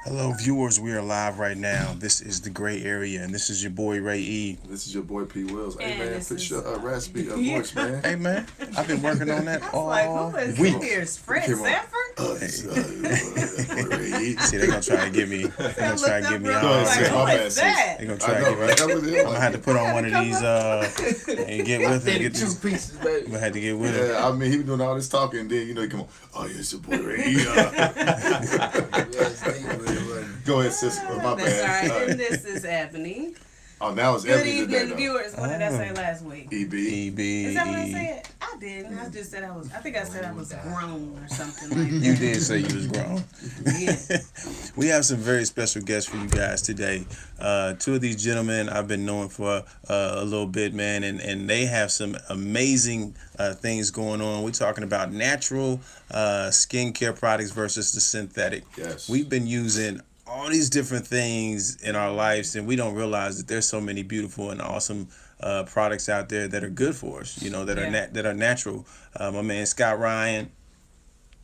Hello, viewers. We are live right now. This is the Gray Area, and this is your boy Ray E. This is your boy P. Wills. Hey And man, this fix is your raspy yeah. voice, man. Hey, man, I've been working on that I was all like, who is week. here? Is Fred Came on. Sanford? It's, Ray E. See, they're gonna try to get me. They're I gonna try looked to get up me real on. Go ahead, quick, sis. like, My who bad, is sis. that? They're gonna I try to know, get me. right? That was it. I'm gonna have to put on one of these and get with it. Authentic Get two this. pieces, I'm baby. gonna have to get with it. Yeah, I mean, he was doing all this talking, and then he come on. Oh, yeah, it's your boy Ray E. Yes, they would. Go ahead, sis. My That's bad. all right. And this is Ebony. Oh, now it's Good Ebony today, evening, though. viewers. What did I say last week? EB. EB. Is that what I said? I didn't. I just said I was. I think I said I was grown or something like that. You did say you was grown. Yeah. We have some very special guests for you guys today. Two of these gentlemen I've been knowing for a little bit, man, and they have some amazing things going on. We're talking about natural skincare products versus the synthetic. Yes. We've been using all these different things in our lives, and we don't realize that there's so many beautiful and awesome products out there that are good for us. You know, that are natural. My man Scott Ryan.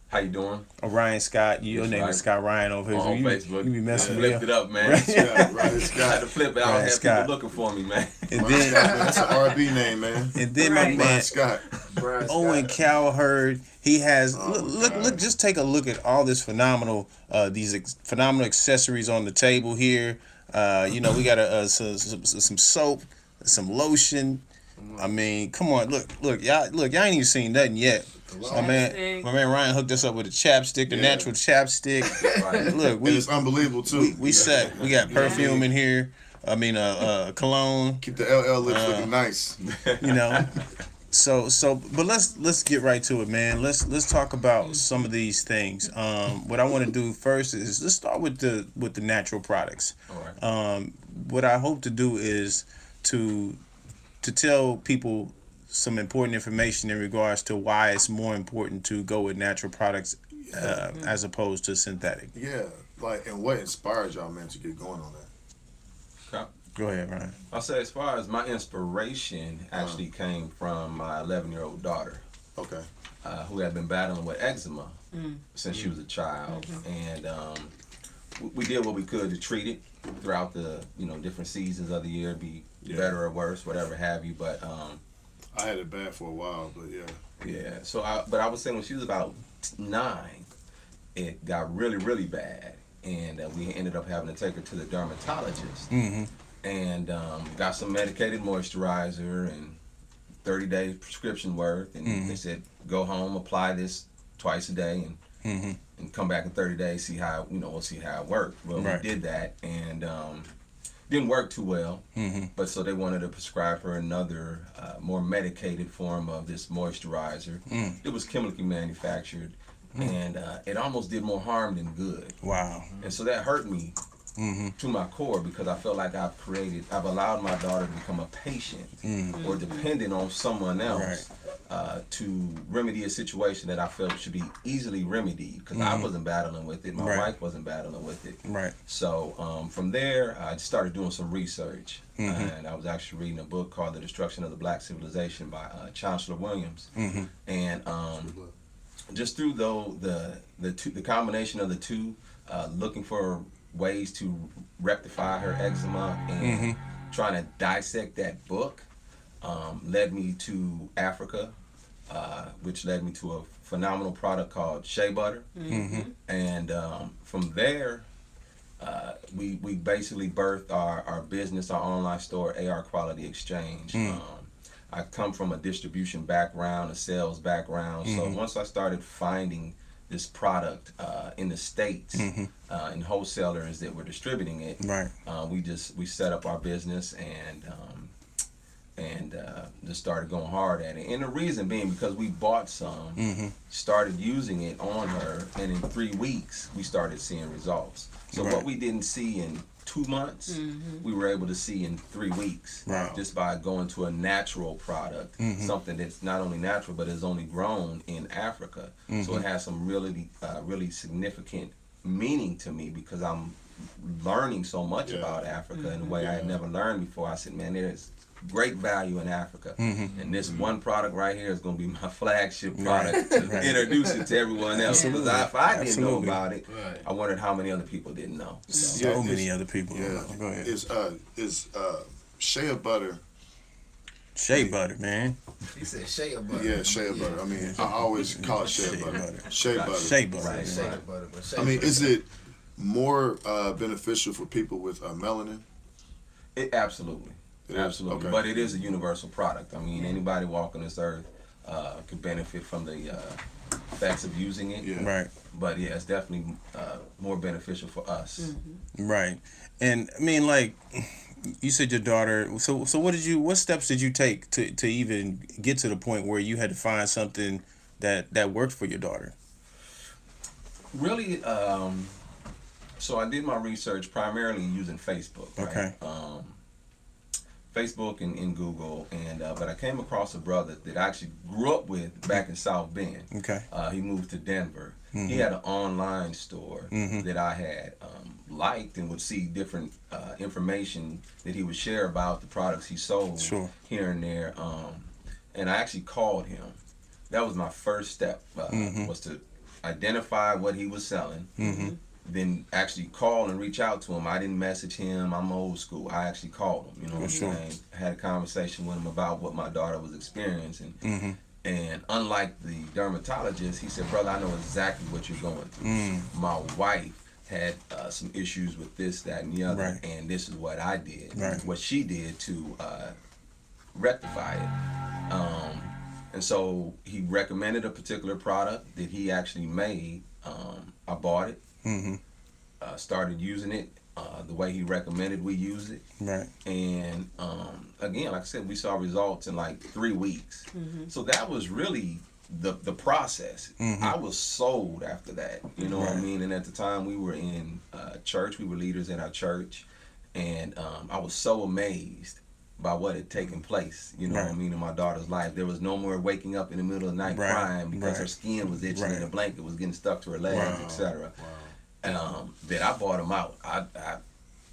How you doing? Ryan Scott, your That's name right. is Scott Ryan over here. On you, Facebook. You be messing I with flipped me. it up, man. Right. Yeah, right, I had to Scott. flip it. I Ryan don't have Scott. people looking for me, man. And Ryan then, Scott, man, that's an RB name, man. and then my Right. man Ryan Scott. Brian Owen Scott. Cowherd. He has Oh, look. God. Just take a look at all this phenomenal, phenomenal accessories on the table here. You know, we got some soap, some lotion. I mean, come on, look, y'all ain't even seen nothing yet. My Chapstick. man Ryan hooked us up with a chapstick, the Yeah. natural chapstick. Right. Look, And we it's unbelievable, too. we set. We got perfume in here. I mean, cologne. Keep the LL lips looking nice. You know. But let's get right to it, man. Let's talk about some of these things. What I want to do first is let's start with the natural products. All right. What I hope to do is to tell people some important information in regards to why it's more important to go with natural products as opposed to synthetic. Yeah, like, and what inspired y'all, man, to get going on that? Okay. Go ahead, Ryan. I'll say as far as my inspiration actually came from my 11-year-old daughter, Okay. who had been battling with eczema since she was a child, and we did what we could to treat it throughout the different seasons of the year, be Yeah. better or worse, whatever have you. But I had it bad for a while, but yeah. yeah. So I would say when she was about 9, it got really, really bad, and we ended up having to take her to the dermatologist, Mm-hmm. and got some medicated moisturizer and 30-day prescription worth, and they said go home, apply this twice a day, and come back in 30 days, see how we'll see how it worked. Well, Right. we did that, and didn't work too well. Mm-hmm. But so they wanted to prescribe her another more medicated form of this moisturizer. It was chemically manufactured, and it almost did more harm than good. Wow. And so that hurt me to my core, because I felt like I've allowed my daughter to become a patient or dependent on someone else to remedy a situation that I felt should be easily remedied, because I wasn't battling with it, my Right. wife wasn't battling with it. Right. So from there, I just started doing some research, and I was actually reading a book called The Destruction of the Black Civilization by Chancellor Williams, and just through the combination of the two, looking for ways to rectify her eczema and trying to dissect that book, led me to Africa, which led me to a phenomenal product called Shea Butter, and from there, we basically birthed our business, our online store, AR Quality Exchange. I come from a distribution background, a sales background, so once I started finding this product in the States, and wholesalers that were distributing it, Right. we set up our business and just started going hard at it. And the reason being because we bought some, started using it on her, and in 3 weeks we started seeing results. So Right. what we didn't see in 2 months, we were able to see in 3 weeks, Wow. just by going to a natural product, something that's not only natural but is only grown in Africa. So it has some really significant meaning to me, because I'm learning so much Yeah. about Africa in a way I had never learned before. I said, man, there's great value in Africa, and this one product right here is going to be my flagship product to introduce it to everyone else. Because if I didn't know about it, Right. I wondered how many other people didn't know. So, So Yeah, many other people. Yeah. Go ahead. Is shea butter? Shea butter, man. He said shea butter. Yeah, shea butter. I mean, I always call it shea butter. Shea butter. Shea butter. Right. Shea butter. But shea I mean, butter. is it more beneficial for people with melanin? it absolutely. It is? Absolutely, Okay. but it is a universal product. I mean, anybody walking this earth could benefit from the effects of using it. Yeah. Right. But yeah, it's definitely more beneficial for us. Right. And I mean, like you said, your daughter. So what steps did you take to even get to the point where you had to find something that worked for your daughter? Really, so I did my research primarily using Facebook. Right? Okay. Facebook and Google, and but I came across a brother that I actually grew up with back in South Bend. Okay. He moved to Denver. He had an online store that I had liked and would see different information that he would share about the products he sold Sure. here and there. And I actually called him. That was my first step, was to identify what he was selling, then actually call and reach out to him. I didn't message him. I'm old school. I actually called him. You know what I'm sure. saying? I had a conversation with him about what my daughter was experiencing. And unlike the dermatologist, he said, brother, I know exactly what you're going through. My wife had some issues with this, that, and the other, Right. and this is what I did, Right. what she did to rectify it. And so he recommended a particular product that he actually made. I bought it, started using it the way he recommended we use it. Right. And again, like I said, we saw results in like 3 weeks. So that was really the process. I was sold after that. You know what I Right. mean? And at the time we were in church, we were leaders in our church, and I was so amazed by what had taken place, you know what I Right. mean, in my daughter's life. There was no more waking up in the middle of the night Right. crying because her Right. skin was itching Right. and the blanket was getting stuck to her legs, Wow. etc. That I bought him out.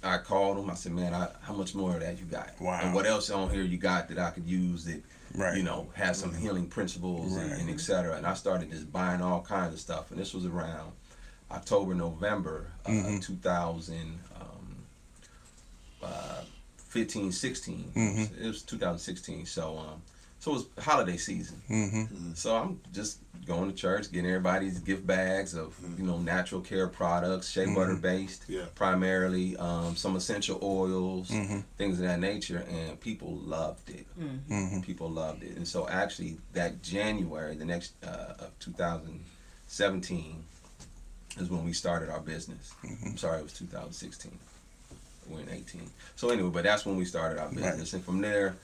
I called him. I said, man, how much more of that you got? Wow. And what else on here you got that I could use that, Right. you know, has some healing principles Right. and et cetera. And I started just buying all kinds of stuff. And this was around October, November 2015, 16. It was 2016. So it was holiday season. So I'm just going to church, getting everybody's gift bags of, you know, natural care products, shea butter based, Yeah. primarily, some essential oils, things of that nature, and people loved it. People loved it. And so actually that January, the next of 2017 is when we started our business. I'm sorry, it was 2016. We're in 18. So anyway, but that's when we started our business. And from there,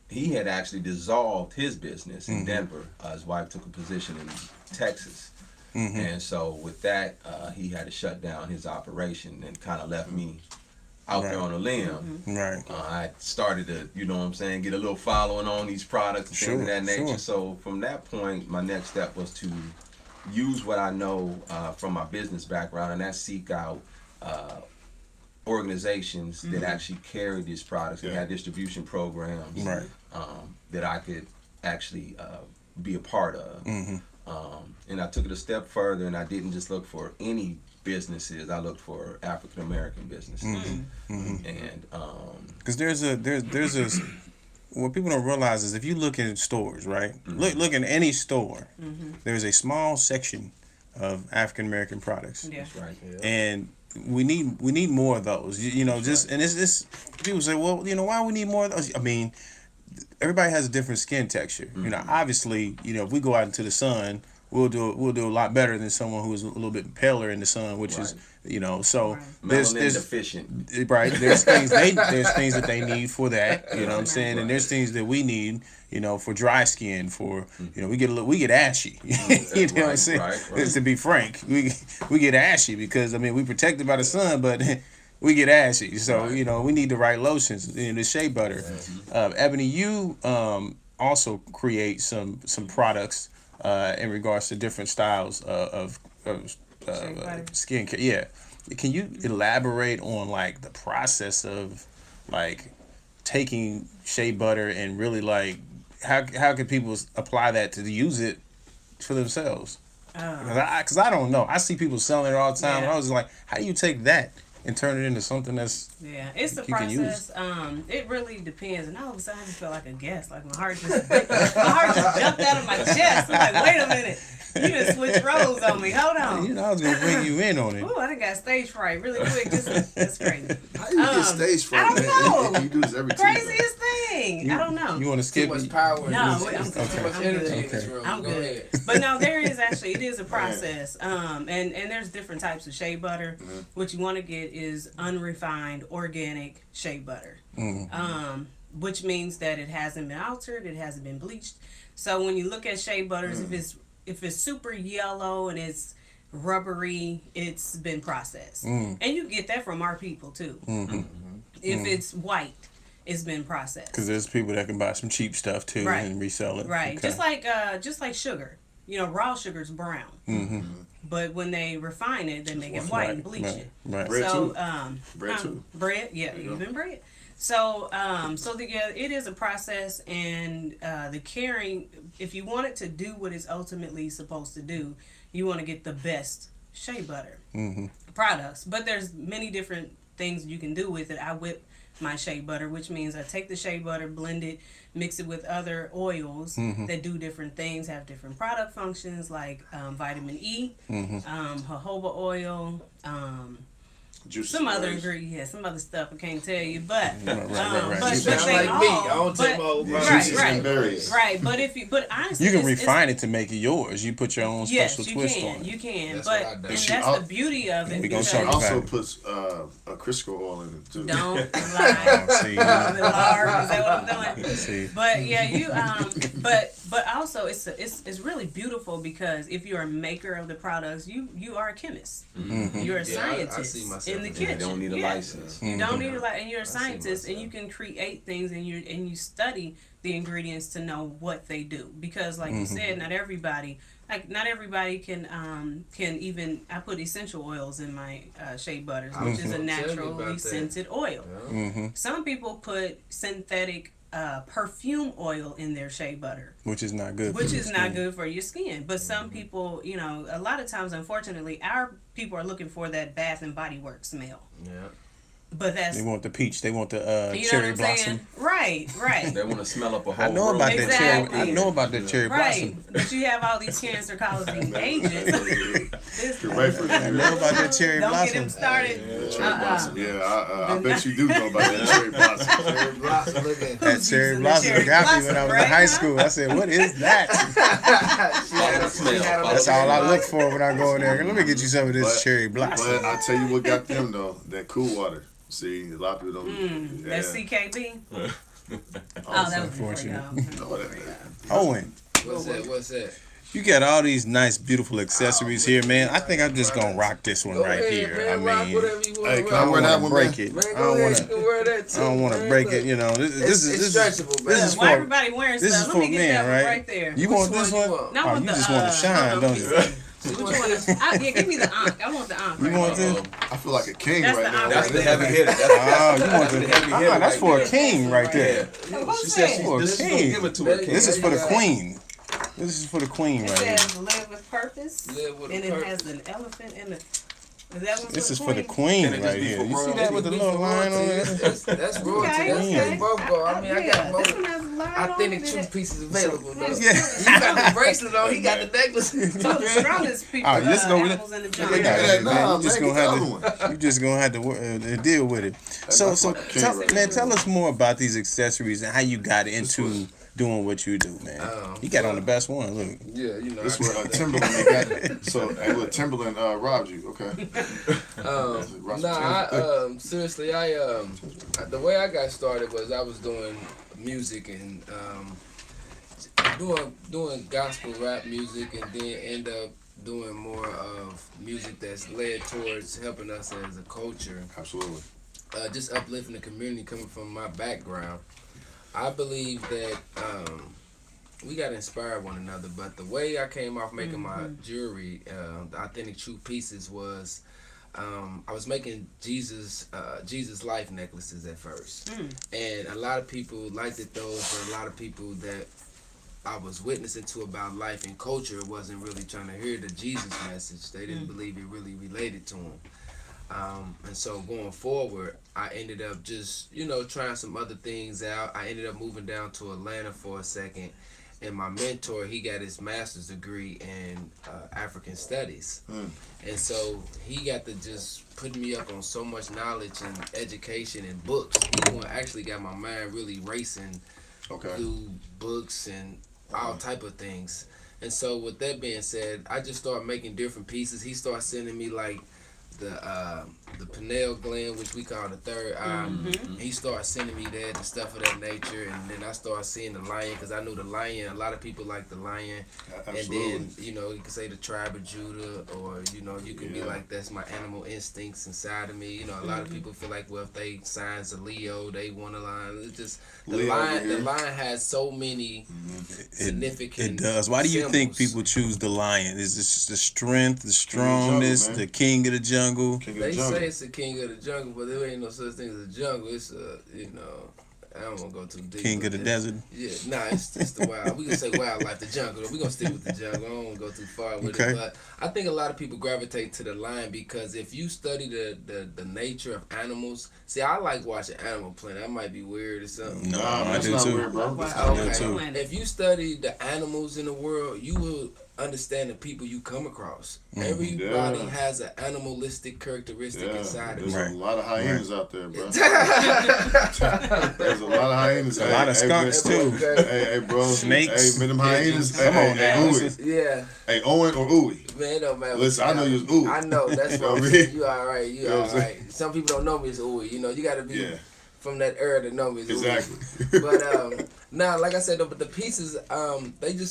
he had actually dissolved his business in Denver. His wife took a position in Texas. And so with that, he had to shut down his operation and kind of left me out there on a limb. Right. I started to, you know what I'm saying, get a little following on these products and things of that nature. Sure. So from that point, my next step was to use what I know from my business background, and that's seek out organizations that actually carry these products and Yeah. had distribution programs Right. that I could actually be a part of. And I took it a step further, and I didn't just look for any businesses. I looked for African American businesses, and Because there's a what people don't realize is if you look in stores, right? Look in any store, there's a small section of African American products, Yeah. right. and we need more of those. You know, just and it's people say, well, you know, why we need more of those? I mean, everybody has a different skin texture. You know, obviously, you know, if we go out into the sun, we'll do a lot better than someone who's a little bit paler in the sun, which is, you know, so Melanin there's deficient. right, there's things that they need for that, you know what I'm saying, and there's things that we need, you know, for dry skin, for, you know, we get ashy, you know what I'm saying, Right. to be frank, we get ashy because I mean we protected by the sun, but we get ashy, so you know we need the right lotions, you know, the shea butter. Ebony, you also create some products in regards to different styles of Shea butter. skincare. Yeah. Can you elaborate on like the process of like taking shea butter and really like how can people apply that to use it for themselves? Because I don't know. I see people selling it all the time. Yeah. And I was like, how do you take that and turn it into something that's it's the you can process. It really depends. And all of a sudden, I just felt like a guest. Like my heart just jumped out of my chest. I'm like, wait a minute, you just switched roles on me. Hold on. you know, I was gonna bring you in on it. Ooh, I done got stage fright really quick. That's crazy. How do you get stage fright? I don't know. You do this every Tuesday. Craziest thing. I don't know. You want to skip Too much it? power. No, I'm I'm good. too much I'm energy good. in this room. I'm Go good. ahead. But no, it is a process. And there's different types of shea butter. What you want to get is unrefined organic shea butter. Which means that it hasn't been altered, it hasn't been bleached. So when you look at shea butters, if it's super yellow and it's rubbery, it's been processed. And you get that from our people too. If it's white, it's been processed. Because there's people that can buy some cheap stuff too Right. and resell it. Right. Okay. Just like sugar. You know, raw sugar's brown. But when they refine it, they make it white and bleach it. Right. Bread So too. Bread too. bread, yeah, even bread. So it is a process, and the caring. If you want it to do what it's ultimately supposed to do, you want to get the best shea butter products. But there's many different things you can do with it. I whip my shea butter, which means I take the shea butter, blend it, mix it with other oils that do different things, have different product functions like vitamin E, jojoba oil, Juices some and other raisins. ingredients, some other stuff I can't tell you, but Right. but You sound they like me. I all- don't take my own but- products. Juices and berries. right. But honestly, You can it's- refine it to make it yours. You put your own Yes, special you twist can. on it. You can, That's but what I do. and She that's al- the beauty of it. We gonna because talk about Also it. puts a Crisco oil in it too. don't lie. Oh, see, Lord, is that what I'm doing? see. But yeah, you but also it's really beautiful because if you're a maker of the products, you are a chemist. You're a Yeah, scientist I see myself in the as kitchen. that. They don't need a Yeah. license. You don't need a lot, and you're a see scientist, and you myself. can create things, and you study the ingredients to know what they do. Because, like you said, not everybody can even. I put essential oils in my shea butters, which is a gonna tell you naturally about that. scented oil. Some people put synthetic perfume oil in their shea butter, Which is not good. which for is your not skin. good for your skin. But some people, a lot of times, unfortunately, our people are looking for that Bath and Body Works smell. Yeah. But that's They want the peach. They want the you know cherry what I'm blossom. saying? Right. They want to smell up a whole I know room. about that cherry. Exactly. I know about that cherry Right, blossom. but you have all these cancer causing agents. This- You're right for I that. know about that cherry Don't get blossom. him started. Cherry blossom. Yeah, I bet you do know about that cherry blossom. Cherry blossom, look at That Who's cherry using the blossom cherry got me when I was blossom, in high right, school. I said, "What is that?" That's all I look for when I go in there. Let me get you some of this But- cherry But blossom. I tell you what got them though, that cool water. See, a lot of people don't. That's CKB. Oh, that was before unfortunate. y'all. No, that- Owen, What's that? you got all these nice, beautiful accessories here, man. I think I'm just gonna rock this one Go right ahead, here. man, I rock mean, whatever you want Hey, to can I I don't wear that want to one, break man? it. Man, I go don't ahead, want you to. can wear that too. I don't want to man, break look. it. You know, this It's is stretchable, this man. is Why for everybody wearing this stuff? is Let for me get men, that one right? right there. You Which want this one you one? want? No, I Oh, want you the, just want to shine, hold on, don't you? let me see. What you want to? Yeah, give me the ankh. I want the ankh. You right want there. this? I feel like a king That's right the now. opposite. That's the heavy hitter. That's Oh, you want the heavy hitter that's right for a there. king right there. What's She said that? For a this is gonna king. give it to her. This is for the queen. This is for the queen It right here. says live with purpose, Live with and a it purpose. has an elephant in the. Is that one This for is the for the queen? queen Can it just right be here. for You see royalty? that with the little line on it? That's royalty. Okay, That's okay. for both go. I mean, I got This both. one has a line I on think it. the two pieces available though. Yeah. You got the bracelet on. He got the necklace. Two of the strongest people. Oh, let's go with it. animals in the I jungle. got Yeah, it, nah, man. You man, just get gonna the have other to. You just gonna have to deal with it. So, that's like a king right man, there. tell us more about these accessories and how you got into doing what you do, man. You got on the best one. Look, Yeah, you know. This I where got that. Timberland they got it. So, hey, look, Timberland robbed you. Okay. Seriously, the way I got started was I was doing music and doing gospel rap music, and then end up doing more of music that's led towards helping us as a culture, Absolutely. just uplifting the community. Coming from my background, I believe that we got to inspire one another. But the way I came off making my jewelry, the authentic true pieces, was I was making Jesus life necklaces at first, and a lot of people liked it those, but a lot of people that I was witnessing to about life and culture wasn't really trying to hear the Jesus message. They didn't believe it really related to them. And so going forward, I ended up just, trying some other things out. I ended up moving down to Atlanta for a second. And my mentor, he got his master's degree in African studies. And so he got to just put me up on so much knowledge and education and books. He actually got my mind really racing through books and all type of things. And so with that being said, I just started making different pieces. He started sending me like the pineal gland, which we call the third eye. He started sending me that and stuff of that nature, and then I started seeing the lion, because I knew the lion. A lot of people like the lion. Absolutely. And then you can say the tribe of Judah, or you can be like, that's my animal instincts inside of me. A lot of people feel like, well, if they signs a Leo, they want a lion. It's just the lion has so many significant. It does. Why do you think people choose the lion? Is this the strength, the strongness, the king of the jungle? They say it's the king of the jungle, but there ain't no such thing as a jungle. It's I don't want to go too deep. King of the desert? Yeah, it's the wild. We can say wildlife, the jungle. We're going to stick with the jungle. I don't want to go too far with it. But I think a lot of people gravitate to the lion because if you study the nature of animals, see, I like watching Animal Planet. That might be weird or something. No, I do too. Weird, bro. Okay. If you study the animals in the world, you will understand the people you come across. Everybody has an animalistic characteristic inside of them. There's a lot of hyenas out there, bro. There's a lot of hyenas. A lot of skunks too. Hey, bro. Snakes. Hey, them hyenas. Come on now. Yeah. Hey, Owen or Uwe? Man, it don't matter. Listen, I know you was Uwe. I know. That's what I'm saying. You all right. You all right. Some people don't know me as Uwe. You got to be from that era to know me as Uwe. Exactly. But now, like I said, but the pieces,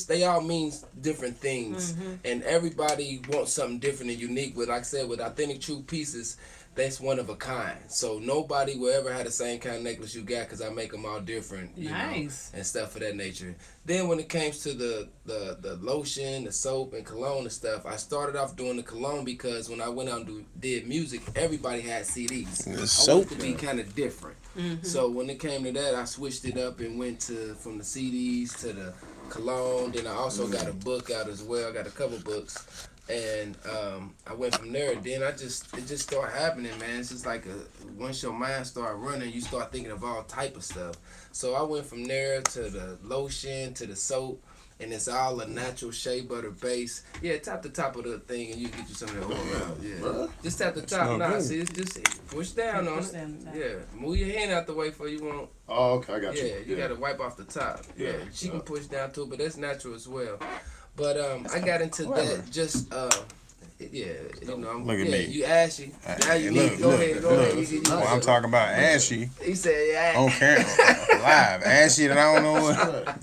they all mean different things, and everybody wants something different and unique. But like I said, with authentic true pieces, that's one of a kind. So nobody will ever have the same kind of necklace you got, because I make them all different, you know, and stuff of that nature. Then when it came to the lotion, the soap, and cologne and stuff, I started off doing the cologne because when I went out and did music, everybody had CDs. I wanted to be kind of different. So when it came to that, I switched it up and went from the CDs to the cologne. Then I also got a book out as well. I got a couple books. And I went from there. Then it just started happening, man. It's just like once your mind start running, you start thinking of all type of stuff. So I went from there to the lotion, to the soap, and it's all a natural shea butter base. Yeah, tap the top of the thing, and you get you some of that oil out. Yeah, just tap the top. Nah, see, it's just push down on it. Yeah, move your hand out the way for you won't. Oh, okay, I got you. Yeah, you gotta wipe off the top. Yeah, she can push down too, but that's natural as well. But I got into that just I'm, look at me. You ashy. Now you look, go ahead. Well, I'm talking about ashy. He said, on camera, live, ashy that I don't know what.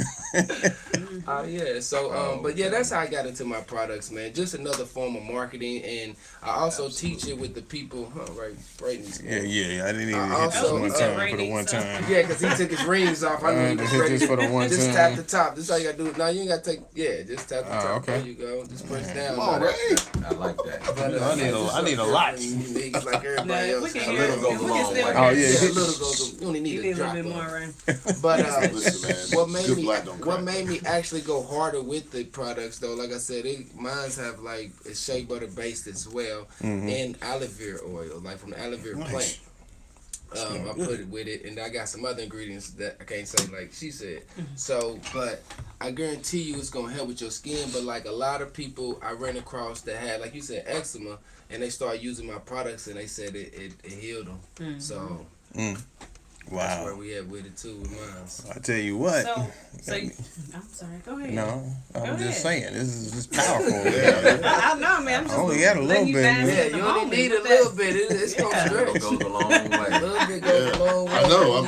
Yeah. So, but yeah, that's how I got into my products, man. Just another form of marketing, and I also teach it with the people. Right in these. Yeah. I didn't even hit also, this one time for the one time. Yeah, because he took his rings off. I knew he was ready. For the one just time. tap the top. This is how you gotta do it. Now you ain't gotta take. Yeah, just tap the top. Okay. There you go. Just push down. All right. I like that. But, I need a lot. Unique, like everybody else. A little goes a long way. Oh, yeah. A little goes. You only need a drop. A little bit more, right? But Listen, man. what made me actually go harder with the products though, like I said, mine's have like a shea butter based as well, and aloe vera oil, like from the aloe vera plant. I put it with it, and I got some other ingredients that I can't say like she said. So, but I guarantee you it's gonna help with your skin. But like a lot of people I ran across that had, like you said, eczema, and they started using my products, and they said it healed them. So. Wow. That's where we at with it too, with mine. I tell you what. So I'm sorry. Go ahead. No, I'm just ahead. saying this is powerful. I know, man. I'm just I only got a little bit. Yeah, you only need a little bit. It's gonna stretch. Goes a long way. A little bit goes a long way. I know.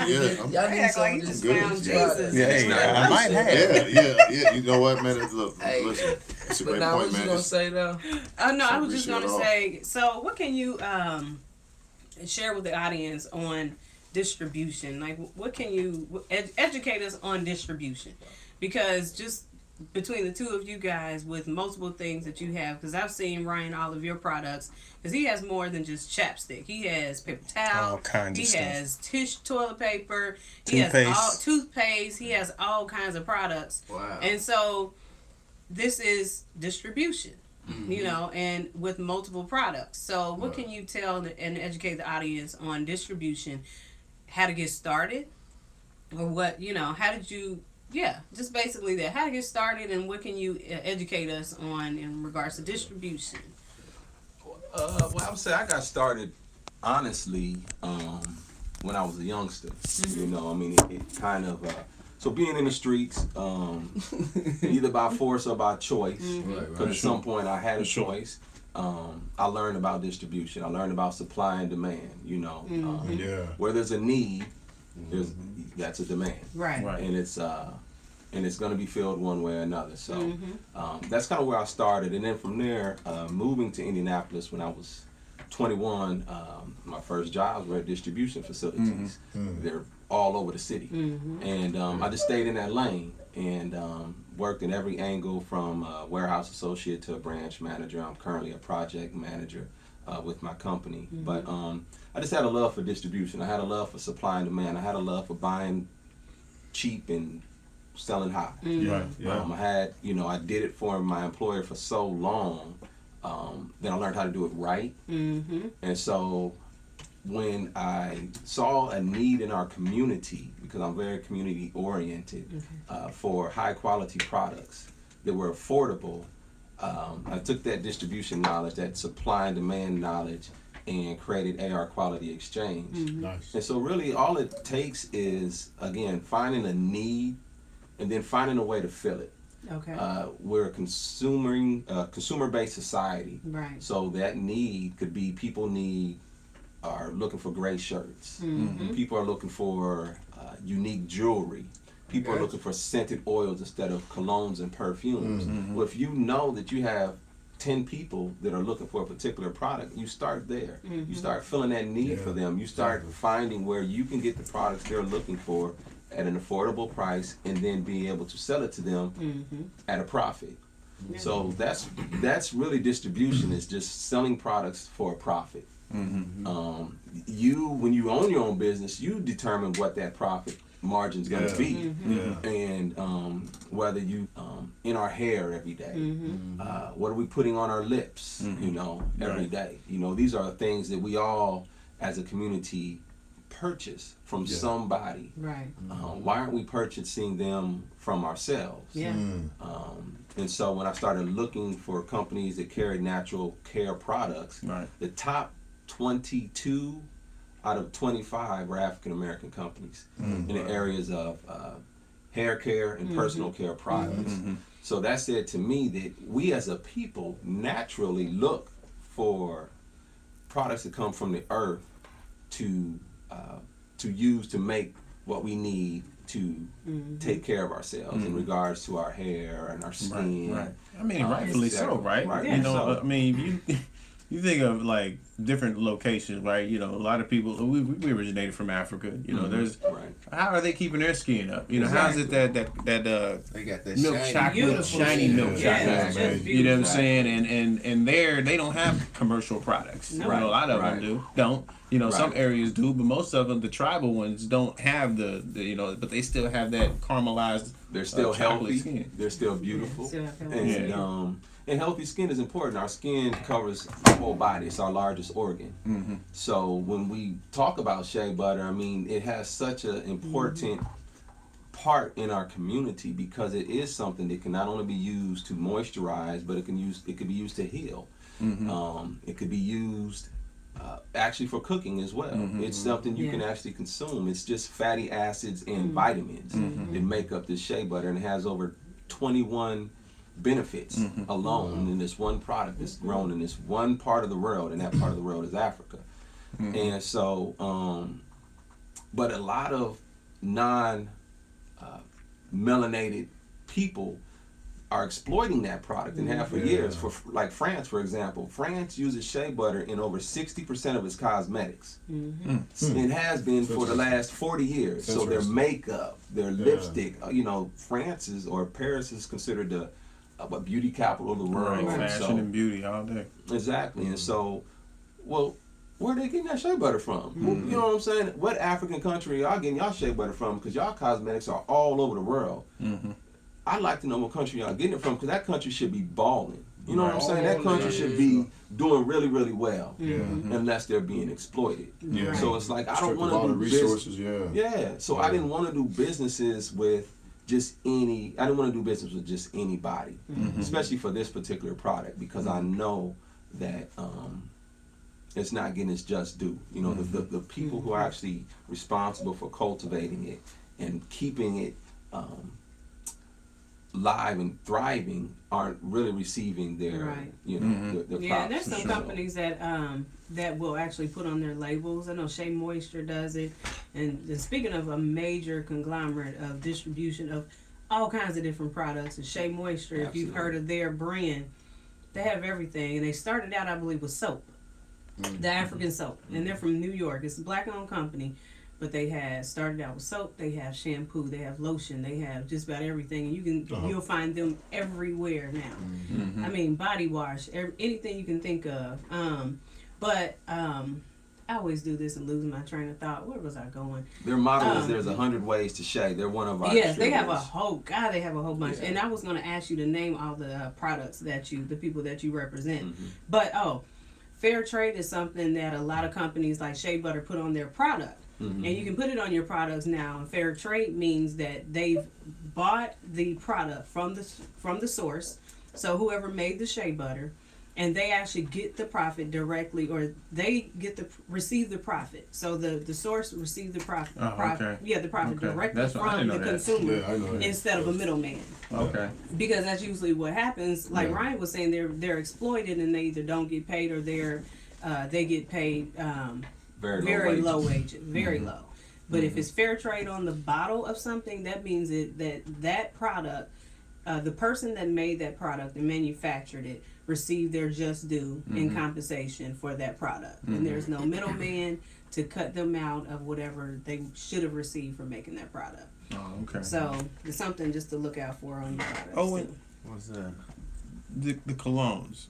Y'all need Act some like of you this just found Jesus. Yeah, I might have. Yeah. You know what, man? Look, Hey. listen. It's a But great now, point, what you man. gonna say though? Oh no, I was Appreciate just gonna it all. say. So, what can you share with the audience on distribution? Like, what can you educate us on distribution? Because just between the two of you guys with multiple things that you have, because I've seen Ryan all of your products, because he has more than just chapstick. He has paper towel, All kinds he of stuff. has toilet paper, he Toothpaste. has all toothpaste, he has all kinds of products. Wow. And so this is distribution, you know, and with multiple products. So what Right. can you tell and educate the audience on distribution, how to get started, or what, you know, how did you, yeah, just basically that, how to get started, and what can you educate us on in regards to distribution? Well, I would say I got started honestly when I was a youngster. You know, I mean, it kind of so being in the streets, either by force or by choice. Right, Because right. at some point I had a For sure. choice. I learned about distribution. I learned about supply and demand. You know, Yeah. where there's a need, that's a demand, Right. Right. and it's going to be filled one way or another. So that's kind of where I started, and then from there, moving to Indianapolis when I was 21, my first jobs were at distribution facilities. They're all over the city, and I just stayed in that lane and worked in every angle from warehouse associate to a branch manager. I'm currently a project manager with my company, but I just had a love for distribution. I had a love for supply and demand. I had a love for buying cheap and selling high. Right. Yeah. I had, you know, I did it for my employer for so long. Then I learned how to do it right. And so when I saw a need in our community, because I'm very community oriented, for high quality products that were affordable, I took that distribution knowledge, that supply and demand knowledge, and created AR Quality Exchange. Nice. And so really all it takes is, again, finding a need and then finding a way to fill it. Okay. We're a consumer-based society. Right. So that need could be people are looking for great shirts. People are looking for unique jewelry. People are Yes. looking for scented oils instead of colognes and perfumes. Well, if you know that you have 10 people that are looking for a particular product, you start there. You start filling that need Yeah, for them. You start finding where you can get the products they're looking for at an affordable price, and then be able to sell it to them at a profit. So that's really distribution, is just selling products for a profit. When you own your own business, you determine what that profit margin's going to be, and whether you in our hair every day, what are we putting on our lips, you know, every day. You know, these are things that we all as a community purchase from somebody. Right. Why aren't we purchasing them from ourselves? Yeah. And so when I started looking for companies that carry natural care products, Right. the top 22 out of 25 were African American companies in the areas of hair care and personal care products. So that said to me that we as a people naturally look for products that come from the earth to use to make what we need to take care of ourselves in regards to our hair and our skin. Right. I mean, rightfully so, right? Right. You know, So- I mean, you think of like different locations, right? You know, a lot of people, we originated from Africa. You know, there's Right. how are they keeping their skin up? You know, how is it that They got that milk shiny, chocolate, Beautiful shiny skin. milk Yeah, chocolate? it's just You know what I'm beautiful. saying? And there they don't have commercial products. No. You know, a lot of Right. them don't. You know, some Right. areas do, but most of them, the tribal ones, don't have the you know, but they still have that caramelized. They're still chocolate healthy. skin. They're still beautiful. Still have healthy And skin. and healthy skin is important. Our skin covers the whole body. It's our largest organ. So when we talk about shea butter, I mean, it has such an important part in our community because it is something that can not only be used to moisturize, but it could be used to heal. It could be used actually for cooking as well. It's something you can Yeah. actually consume. It's just fatty acids and vitamins that make up this shea butter, and it has over 21 benefits alone in this one product that's grown in this one part of the world, and that part of the world is Africa. And so, but a lot of non melanated people are exploiting that product and have for years. For like France, for example, France uses shea butter in over 60% of its cosmetics. It has been for the last 40 years. So their makeup, their lipstick, you know, France is, or Paris is considered the beauty capital of the world. Right, fashion and beauty all day. Exactly. And so, well, where are they getting that shea butter from? You know what I'm saying? What African country y'all getting y'all shea butter from? Because y'all cosmetics are all over the world. I'd like to know what country y'all getting it from, because that country should be balling. You know what I'm saying? That country should be doing really, really well, unless they're being exploited. So it's like, I don't want to do resources. So I didn't want to do businesses with just any. I didn't want to do business with just anybody, especially for this particular product, because I know that it's not getting its just due. You know, the people who are actually responsible for cultivating it and keeping it live and thriving aren't really receiving their, you know, their yeah, and there's some companies that that will actually put on their labels. I know Shea Moisture does it, and speaking of a major conglomerate of distribution of all kinds of different products, and Shea Moisture, if you've heard of their brand, they have everything, and they started out, I believe, with soap, the African soap, and they're from New York. It's a black-owned company. But they had started out with soap. They have shampoo. They have lotion. They have just about everything. And you can you'll find them everywhere now. I mean, body wash, anything you can think of. But I always do this and lose my train of thought. Where was I going? Their motto is "There's 100 ways to shea." They're one of our. Yes, they have a whole They have a whole bunch. And I was going to ask you to name all the products that the people that you represent. But fair trade is something that a lot of companies like Shea Butter put on their product. And you can put it on your products now. And fair trade means that they've bought the product from the source, so whoever made the shea butter, and they actually get the profit directly, or they get receive the profit. So the source receives the profit. The profit directly from the consumer instead of a middleman. Okay. Because that's usually what happens. Like Ryan was saying, they're exploited and they either don't get paid or they get paid. Very low wages, very low. But if it's fair trade on the bottle of something, that means that product, the person that made that product and manufactured it received their just due in compensation for that product. And there's no middleman to cut them out of whatever they should have received for making that product. Oh, okay. So it's something just to look out for on your products. Oh, and what's that? The colognes.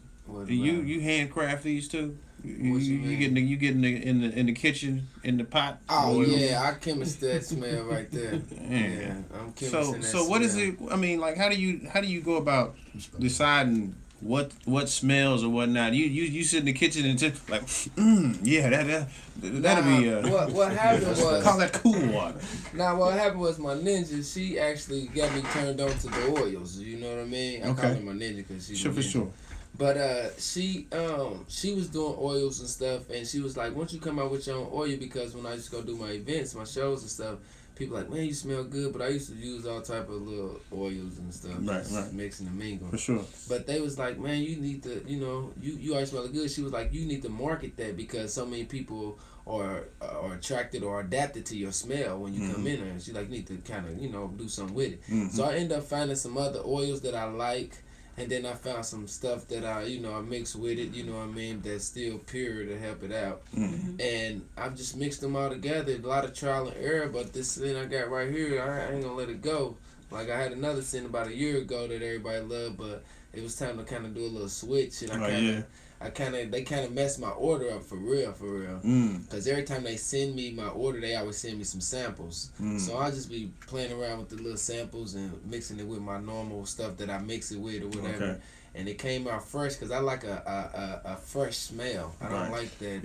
You handcraft these too? You getting in the kitchen in the pot? Oh yeah, I chemist that smell right there. Yeah, I'm chemist in that smell. What is it? I mean, like, how do you go about deciding what smells or whatnot? You sit in the kitchen and just like, that'll be. What happened was, call that cool water. Now what happened was my ninja. She actually got me turned on to the oils. You know what I mean? I call her my ninja because she's for sure. But she was doing oils and stuff, and she was like, "Why don't you come out with your own oil?" Because when I used to go do my events, my shows and stuff, people like, "Man, you smell good." But I used to use all type of little oils and stuff, right. mixing and mingling. For sure. But they was like, "Man, you need to, you always smell good." She was like, "You need to market that because so many people are attracted or adapted to your smell when you come in there." And she like, "You need to kind of, do something with it." So I ended up finding some other oils that I like. And then I found some stuff that I mix with it, that's still pure to help it out. And I've just mixed them all together. A lot of trial and error, but this thing I got right here, I ain't gonna let it go. Like I had another scent about a year ago that everybody loved, but it was time to kind of do a little switch. And they kind of messed my order up for real. Because every time they send me my order, they always send me some samples. So I'll just be playing around with the little samples and mixing it with my normal stuff that I mix it with or whatever. Okay. And it came out fresh because I like a fresh smell. I don't like that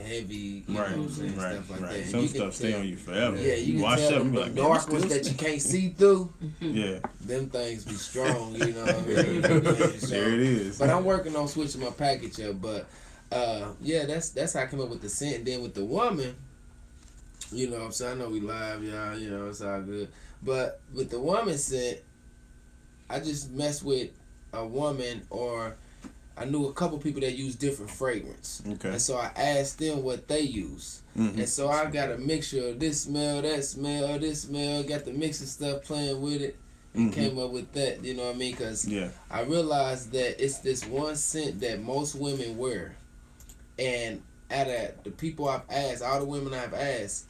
heavy, stuff like that. Some stuff stay on you forever. Yeah, you can wash tell up, them like, dark ones that you can't see through. Yeah. Them things be strong, There it is. But I'm working on switching my package up. But that's how I come up with the scent. And then with the woman, what I'm saying? I know we live, y'all, it's all good. But with the woman scent, I just mess with a woman, or I knew a couple people that use different fragrance. Okay. And so I asked them what they use. And so I got a mixture of this smell, that smell, this smell, got the mixing stuff playing with it. and came up with that. You know what I mean? Because I realized that it's this one scent that most women wear, and out of the people I've asked, all the women I've asked,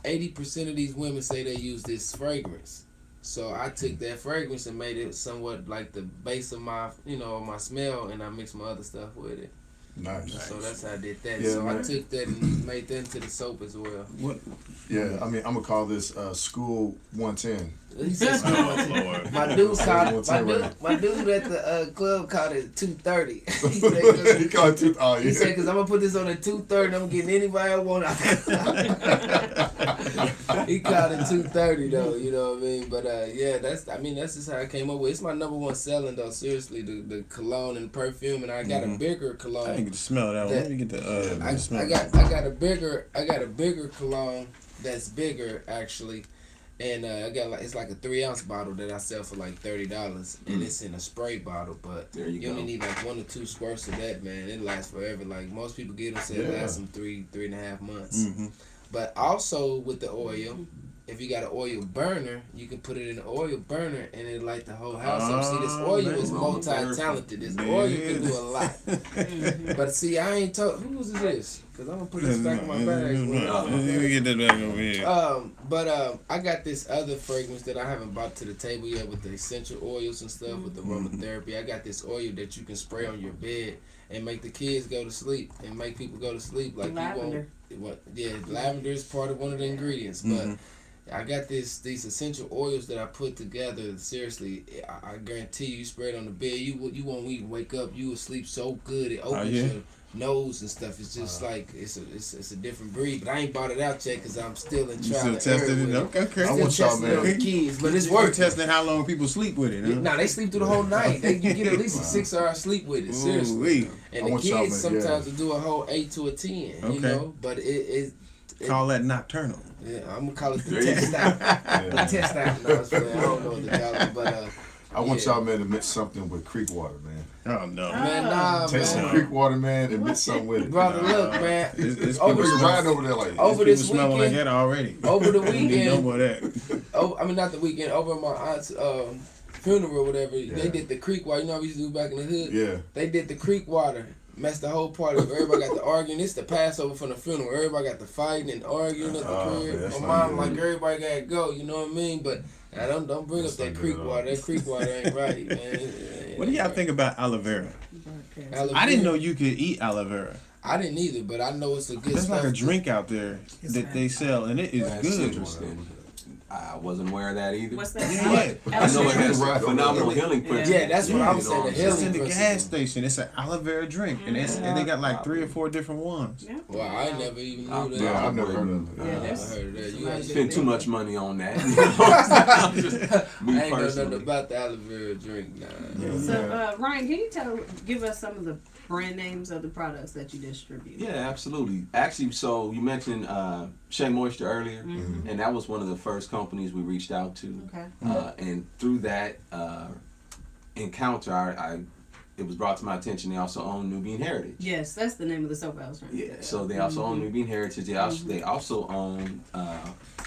80% of these women say they use this fragrance. So I took that fragrance and made it somewhat like the base of my, my smell, and I mixed my other stuff with it. Nice. So that's how I did that. Yeah, so man. I took that and made that into the soap as well. Yeah, I mean, I'm gonna call this School 110. He said school. My dude called my dude at the club called it 2:30. He said, He called it 2. Oh yeah. He said, because I'm gonna put this on at 2:30. I'm getting anybody I want out. He called it 2:30 though. You know what I mean? But yeah, that's just how I came up with it. It's my #1 selling though. Seriously, the cologne and perfume, and I got a bigger cologne. I didn't get to smell that one. Let me get the smell. I got a bigger cologne that's bigger actually, and I got it's like a 3-ounce bottle that I sell for like $30, and it's in a spray bottle. But There you go. only need like 1 or 2 squirts of that, man. It lasts forever. Like most people get them, say it lasts them 3.5 months. But also with the oil, if you got an oil burner, you can put it in an oil burner and it light the whole house up. See, this oil is multi-talented. This oil can do a lot. But see, I ain't told whose is this, because I'm gonna put this back in my bag. Let me get that back over here. But I got this other fragrance that I haven't brought to the table yet with the essential oils and stuff with the aromatherapy. I got this oil that you can spray on your bed and make the kids go to sleep and make people go to sleep like Lavender. Lavender is part of one of the ingredients, but I got these essential oils that I put together. Seriously, I guarantee you spray it on the bed, you won't even wake up. You will sleep so good. It opens your nose and stuff. It's just like it's a different breed. But I ain't bought it out yet because I'm still in trial and Still testing error it. with it. Okay. I want Still y'all, testing it on the man. kids, but it's We're working. testing how long people sleep with it. Huh? Nah, they sleep through the whole night. You get at least a 6-hour sleep with it. Seriously. Ooh-wee. And I the want y'all, kids man, sometimes will do a whole 8 to a 10. You Okay. know, but it Call that nocturnal. yeah, I'm gonna call it the test out. The test out. No, I don't know what to call it, but I want y'all, man, to mix something with creek water, man. Oh no. man, nah, Take some man. creek water, man, and mix something with it. Brother, look, man. It's Over People the- riding over there like, over People this smelling like weekend, that already. over the You know weekend, about that. not the weekend, over my aunt's funeral or whatever, Yeah. they did the creek water. You know what we used to do back in the hood? yeah. They did the creek water. Messed the whole party up. Everybody got to arguing. It's the Passover from the funeral. Everybody got to fighting and arguing at the Oh, man, crib. that's My not mom good. like everybody gotta go. You know what I mean? But I don't bring That's up that not creek good at water. all. That creek water ain't right, man. What do y'all think about aloe vera? Aloe I didn't vera. know you could eat aloe vera. I didn't either, but I know it's a good There's like stuff. a drink out there that they sell, and it is That's good. interesting. I wasn't aware of that either. What's that? Yeah. I know it has Right. phenomenal healing principles. Yeah, that's what I was You know saying. The what I'm It's in healing the principle. gas station. It's an aloe vera drink, and they got like 3 or 4 different ones. Yeah. Well, I never even knew that. Yeah, I've never heard of it. Yeah, I that's. heard of that. You somebody guys Spend too much money on that. Me I ain't know nothing personally. about the aloe vera drink. Nah. So, Ryan, can you give us some of the brand names of the products that you distribute? Yeah, absolutely. Actually, so you mentioned Shea Moisture earlier, and that was one of the first companies we reached out to. Okay. And through that encounter, it was brought to my attention they also own Nubian Heritage. Yes, that's the name of the soap I was trying to Yeah, think of. so they also own Nubian Heritage. They also own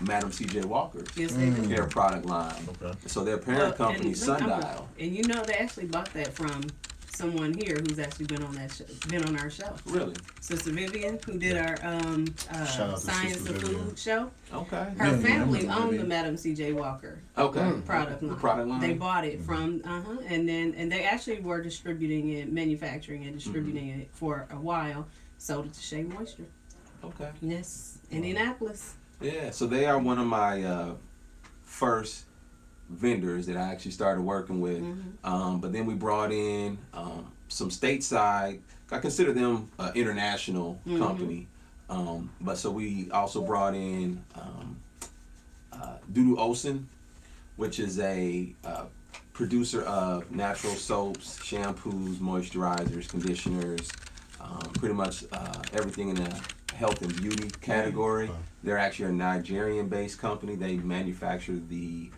Madam C.J. Walker's Yes, they do. hair product line. Okay. So their parent Well, company, and Sundial. And you know they actually bought that from someone here who's actually been on that show, been on our show. Really? Sister Vivian, who did our Shout out to Science Sister of Vivian. Food show. Okay. Her Yeah, family yeah, I remember owned the Vivian. Madam C.J. Walker Okay. product line. The product line? They bought it from and they actually were distributing it, manufacturing and distributing it for a while. Sold it to Shea Moisture. Okay. Yes, Indianapolis. Yeah, so they are one of my first vendors that I actually started working with. But then we brought in some stateside. I consider them an international company. But so we also brought in Dudu Olsen, which is a producer of natural soaps, shampoos, moisturizers, conditioners, pretty much everything in the health and beauty category. They're actually a Nigerian-based company. They manufacture the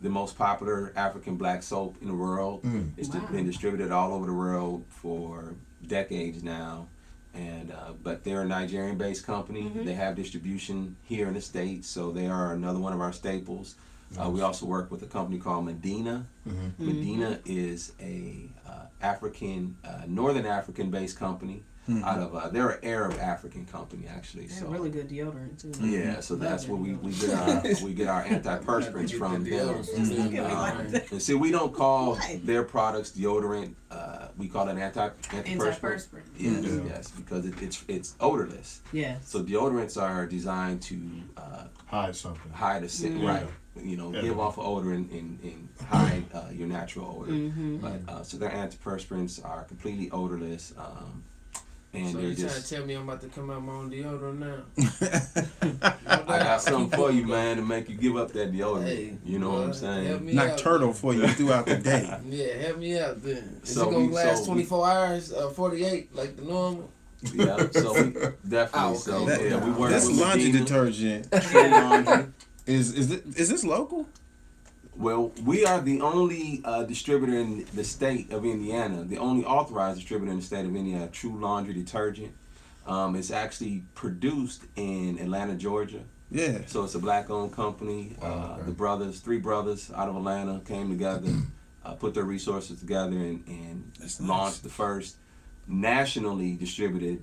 most popular African black soap in the world. It's Wow. been distributed all over the world for decades now. And but they're a Nigerian-based company. They have distribution here in the States, so they are another one of our staples. We also work with a company called Medina. Medina is a Northern African based company. Out of they're an Arab African company actually. They're So really good deodorant too. yeah, so that's where we get our antiperspirants from them. And see, we don't call their products deodorant. We call it antiperspirant. Antiperspirant. Yes, because it's odorless. Yes. So deodorants are designed to Hide something. hide a scent, right? You know, give off an odor and hide your natural odor. But so their antiperspirants are completely odorless. And So they're you trying just. to tell me I'm about to come out my own deodorant now? I got something for you, man, to make you give up that deodorant. Hey, You know what I'm help saying? me Knock out, turtle then. for you throughout the day. Yeah, help me out then. Is So it gonna we- last so 24 hours, 48 like the normal? Yeah, so we definitely. Oh, So okay. yeah, we work This with laundry Medina. detergent True Laundry. is this local? Well, we are the only distributor in the state of Indiana, the only authorized distributor in the state of Indiana, True Laundry Detergent. It's actually produced in Atlanta, Georgia. Yeah. So it's a black-owned company. The three brothers out of Atlanta came together, put their resources together, and That's launched the first nationally distributed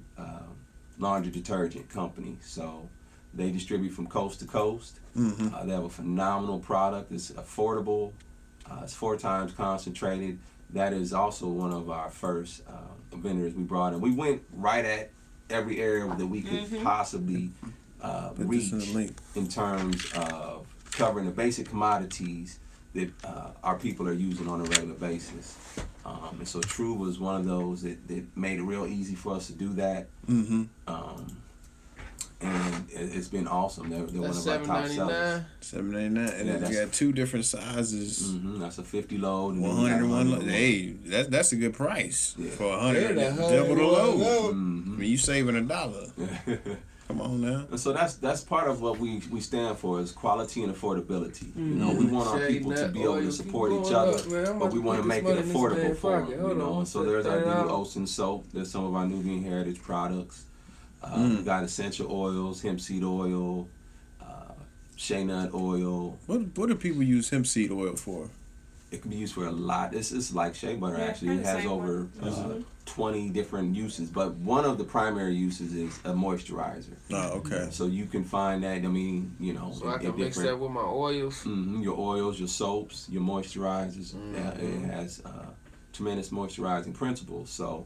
laundry detergent company. So they distribute from coast to coast. They have a phenomenal product. It's affordable. It's 4 times concentrated. That is also one of our first vendors we brought in. We went right at every area that we could possibly Put reach this in the link. in terms of covering the basic commodities that our people are using on a regular basis. And so True was one of those that made it real easy for us to do that. And it's been awesome. They're one That's of our top sellers. $7.99. $7.99, and Yeah, then you that's- got 2 different sizes. That's a 50 load. And then you got 101 100 load. Hey, that's a good price Yeah. for 100. Yeah, that Double the 101 load. load. I mean, you saving $1. Come on now. And so that's part of what we stand for is quality and affordability. You know, we want our Shade people to nut be able oil to keep support going each other, up, man. I'm but about we to want to put make this it money in this affordable man's for pocket. them. Hold You know, on, and so there's our $30. new Olsen soap. There's some of our Nubian Heritage products. We got essential oils, hemp seed oil, shea nut oil. What do people use hemp seed oil for? It can be used for a lot. It's like shea butter Yeah, actually. It kinda has same over one. 20 different uses, but one of the primary uses is a moisturizer. Oh, okay. So you can find that. I mean, you know, So I in can mix different- that with my oils. your oils, your soaps, your moisturizers. It has tremendous moisturizing principles. So,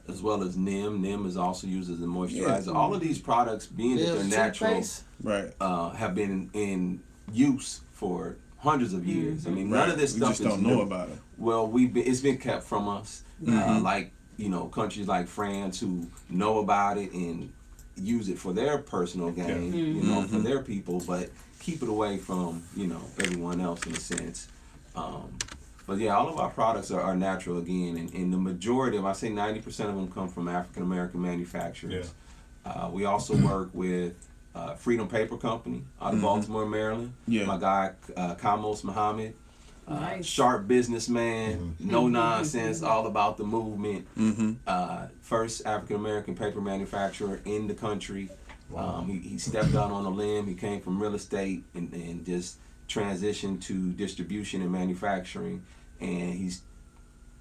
as well as Nim. Nim is also used as a moisturizer. Yeah. All of these products, being that they're natural, Toothpaste. Right. have been in use for hundreds of years. I mean, none of this We stuff just is don't new. know about it. Well, it's been kept from us. Like, you know, countries like France who know about it and use it for their personal gain, you know, for their people, but keep it away from, you know, everyone else in a sense. But yeah, all of our products are natural again, and the majority of, I say 90% of them come from African American manufacturers. We also work with Freedom Paper Company out of Baltimore, Maryland. Yeah. My guy, Kamos Muhammad. Nice. Sharp businessman, no nonsense, all about the movement. First African American paper manufacturer in the country. He stepped out on a limb. He came from real estate and just transitioned to distribution and manufacturing. And he's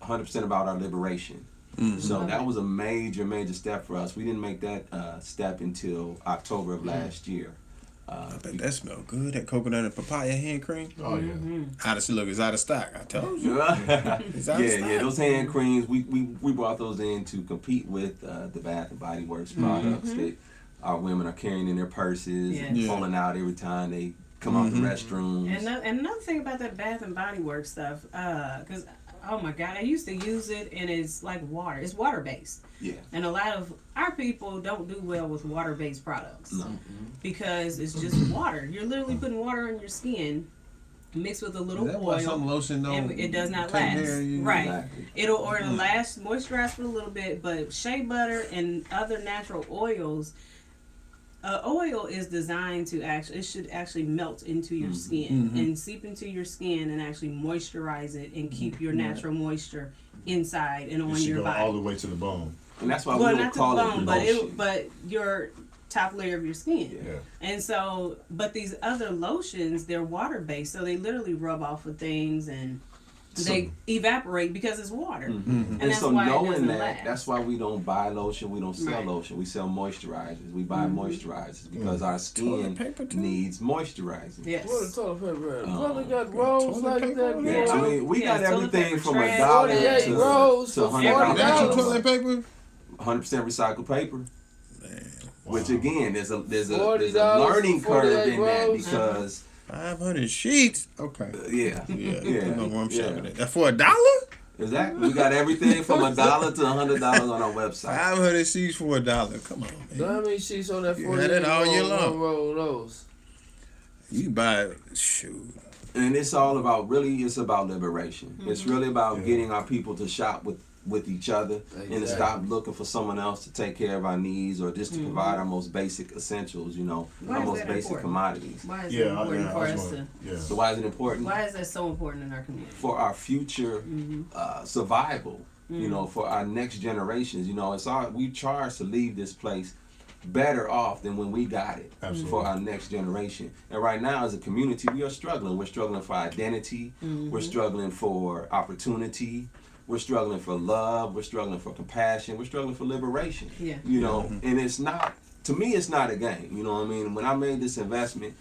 100% about our liberation. So that was a major step for us. We didn't make that step until October of last year. I bet that smell good. That coconut and papaya hand cream. Oh yeah. Honestly, look, it's out of stock. I told you. yeah, It's out of stock. those hand creams, we brought those in to compete with the Bath and Body Works products that our women are carrying in their purses and Yes. pulling out every time they come out the restrooms. And another thing about that Bath and Body Works stuff, because oh my God, I used to use it and it's like water. It's water based. Yeah. And a lot of our people don't do well with water based products. No. Because it's just water. You're literally putting water on your skin mixed with a little oil. lotion And it does not cut last. hair, you- Right. Exactly. It'll last moisturize for a little bit, but shea butter and other natural oils, oil is designed to it should actually melt into your skin and seep into your skin and actually moisturize it and keep your natural moisture inside and on It should your go body. all the way to the bone. And that's why Well, we don't not to the call bone, it but lotion. but your top layer of your skin. Yeah. And so, but these other lotions, they're water based, so they literally rub off of things and they evaporate because it's water. And that's so why it knowing doesn't that, last. that's why we don't buy lotion, we don't sell Right. lotion, we sell moisturizers. We buy moisturizers because our skin needs moisturizing. Yes. What a toilet paper. Brother Um, got rolls like that. Yeah, I mean, we Yeah, got toilet everything paper from trash, $1 48 to rolls for $100. $40. toilet paper? 100% recycled paper. Which Wow. again, there's a $40 learning for curve 48 in that rolls. because 500 sheets. Okay. yeah, Yeah. No more I'm yeah. shopping at. That for $1? Exactly. We got everything from $1 to $100 on our website. 500 sheets for $1. Come on, So man. how many sheets on that You 48 had it all year roll, long. one roll of those? You buy shoot. And it's all about it's about liberation. It's really about Yeah. getting our people to shop with each other and to Exactly. stop looking for someone else to take care of our needs or just to provide our most basic essentials, Why our is most that basic important? commodities. Why is it Yeah, important I for was us to? wondering. Yeah. So why is it important? Why is that so important in our community? For our future survival, for our next generations. We charged to leave this place better off than when we got it. Absolutely. For our next generation. And right now as a community, we are struggling. We're struggling for identity. We're struggling for opportunity. We're struggling for love. We're struggling for compassion. We're struggling for liberation. Yeah. And it's not, to me, it's not a game. You know what I mean? When I made this investment,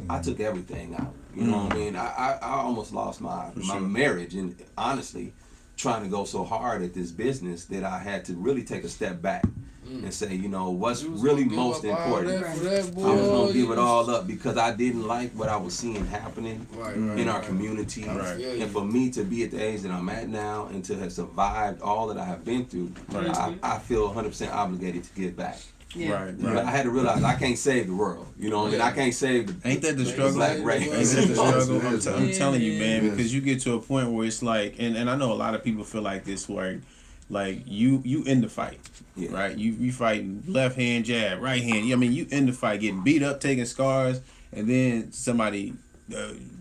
I took everything out. You know what I mean? I almost lost my marriage, and honestly, trying to go so hard at this business that I had to really take a step back and say, what's You was really gonna give most up all important. that for that, boy. I was gonna give You it all up because I didn't like what I was seeing happening Right, in our right. community. Right. Yeah, And for me to be at the age that I'm at now and to have survived all that I have been through, I feel 100% obligated to give back. Yeah. But I had to realize I can't save the world. You know what I mean? I can't save the Ain't that the struggle? black Ain't race. that the struggle? It is, I'm telling you, man, It is. because you get to a point where it's like, and I know a lot of people feel like this, where like you in the fight, Yeah. right? You fighting left hand jab, right hand. I mean, you in the fight, getting beat up, taking scars, and then somebody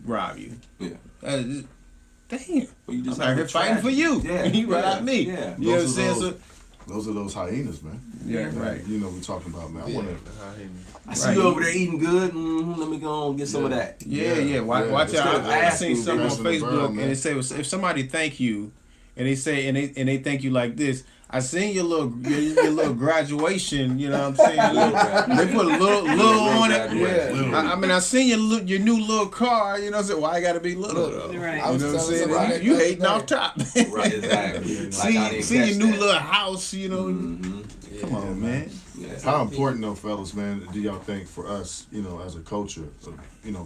rob you. Yeah. Damn. Well, you just I'm out have here the fighting for you. Yeah. You right out me. Yeah. You know what I'm Those are saying? those- So, Those are those hyenas, man. yeah, right. You know what we're talking about, man. I Yeah. want to. I see Right. you over there eating good. Let me go and get some of that. Yeah. Watch, Yeah. watch Instead out. of I asking, seen something on asking the Facebook, world, and man. it say if somebody thank you, and they say and they thank you like this. I seen your little graduation. You know what I'm saying? They put a little on it. Yeah. I mean, I seen your new little car. You know what I'm saying? Why I gotta be little though? Right. I You was know what I'm telling saying? somebody You that hating off top. Right, exactly. Like, I didn't see catch your new that. little house. You know. Mhm. Come on, man. Yeah. How important though, fellas, man, do y'all think for us, as a culture,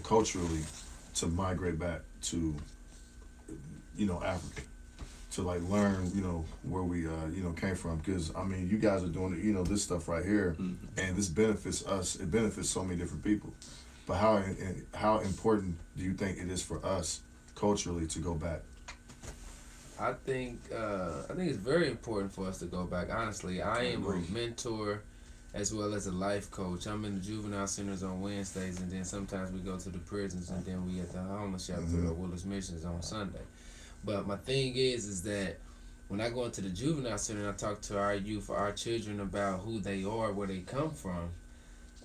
culturally, to migrate back to, Africa, to like learn, where we, came from? Because I mean, you guys are doing, this stuff right here, and this benefits us. It benefits so many different people. But how important do you think it is for us culturally to go back? I think it's very important for us to go back. Honestly, I am a mentor as well as a life coach. I'm in the juvenile centers on Wednesdays, and then sometimes we go to the prisons, and then we at the homeless shelter or Willis Missions on Sunday. But my thing is that when I go into the juvenile center and I talk to our youth, our children about who they are, where they come from,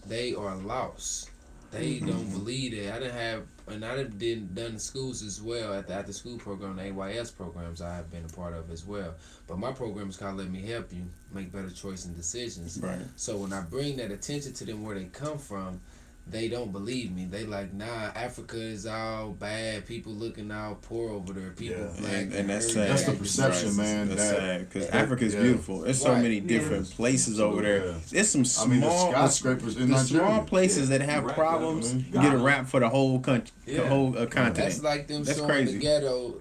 they are lost. They don't believe it. I done the schools as well at the after school program, the AYS programs I have been a part of as well. But my program is called Let Me Help You Make Better Choices and Decisions. Right. So when I bring that attention to them where they come from, they don't believe me. They like, nah, Africa is all bad. People looking all poor over there. People Yeah. black. And that's hurting. sad. That's the perception, man. That's that- sad because that- Africa's yeah. beautiful. There's so Right. many different places over there. Yeah. There's some I mean, the small, skyscrapers in the Nigeria. small places that have Right. problems Yeah. get a rap for the whole country, the Yeah. whole continent. That's like them That's showing crazy. the ghetto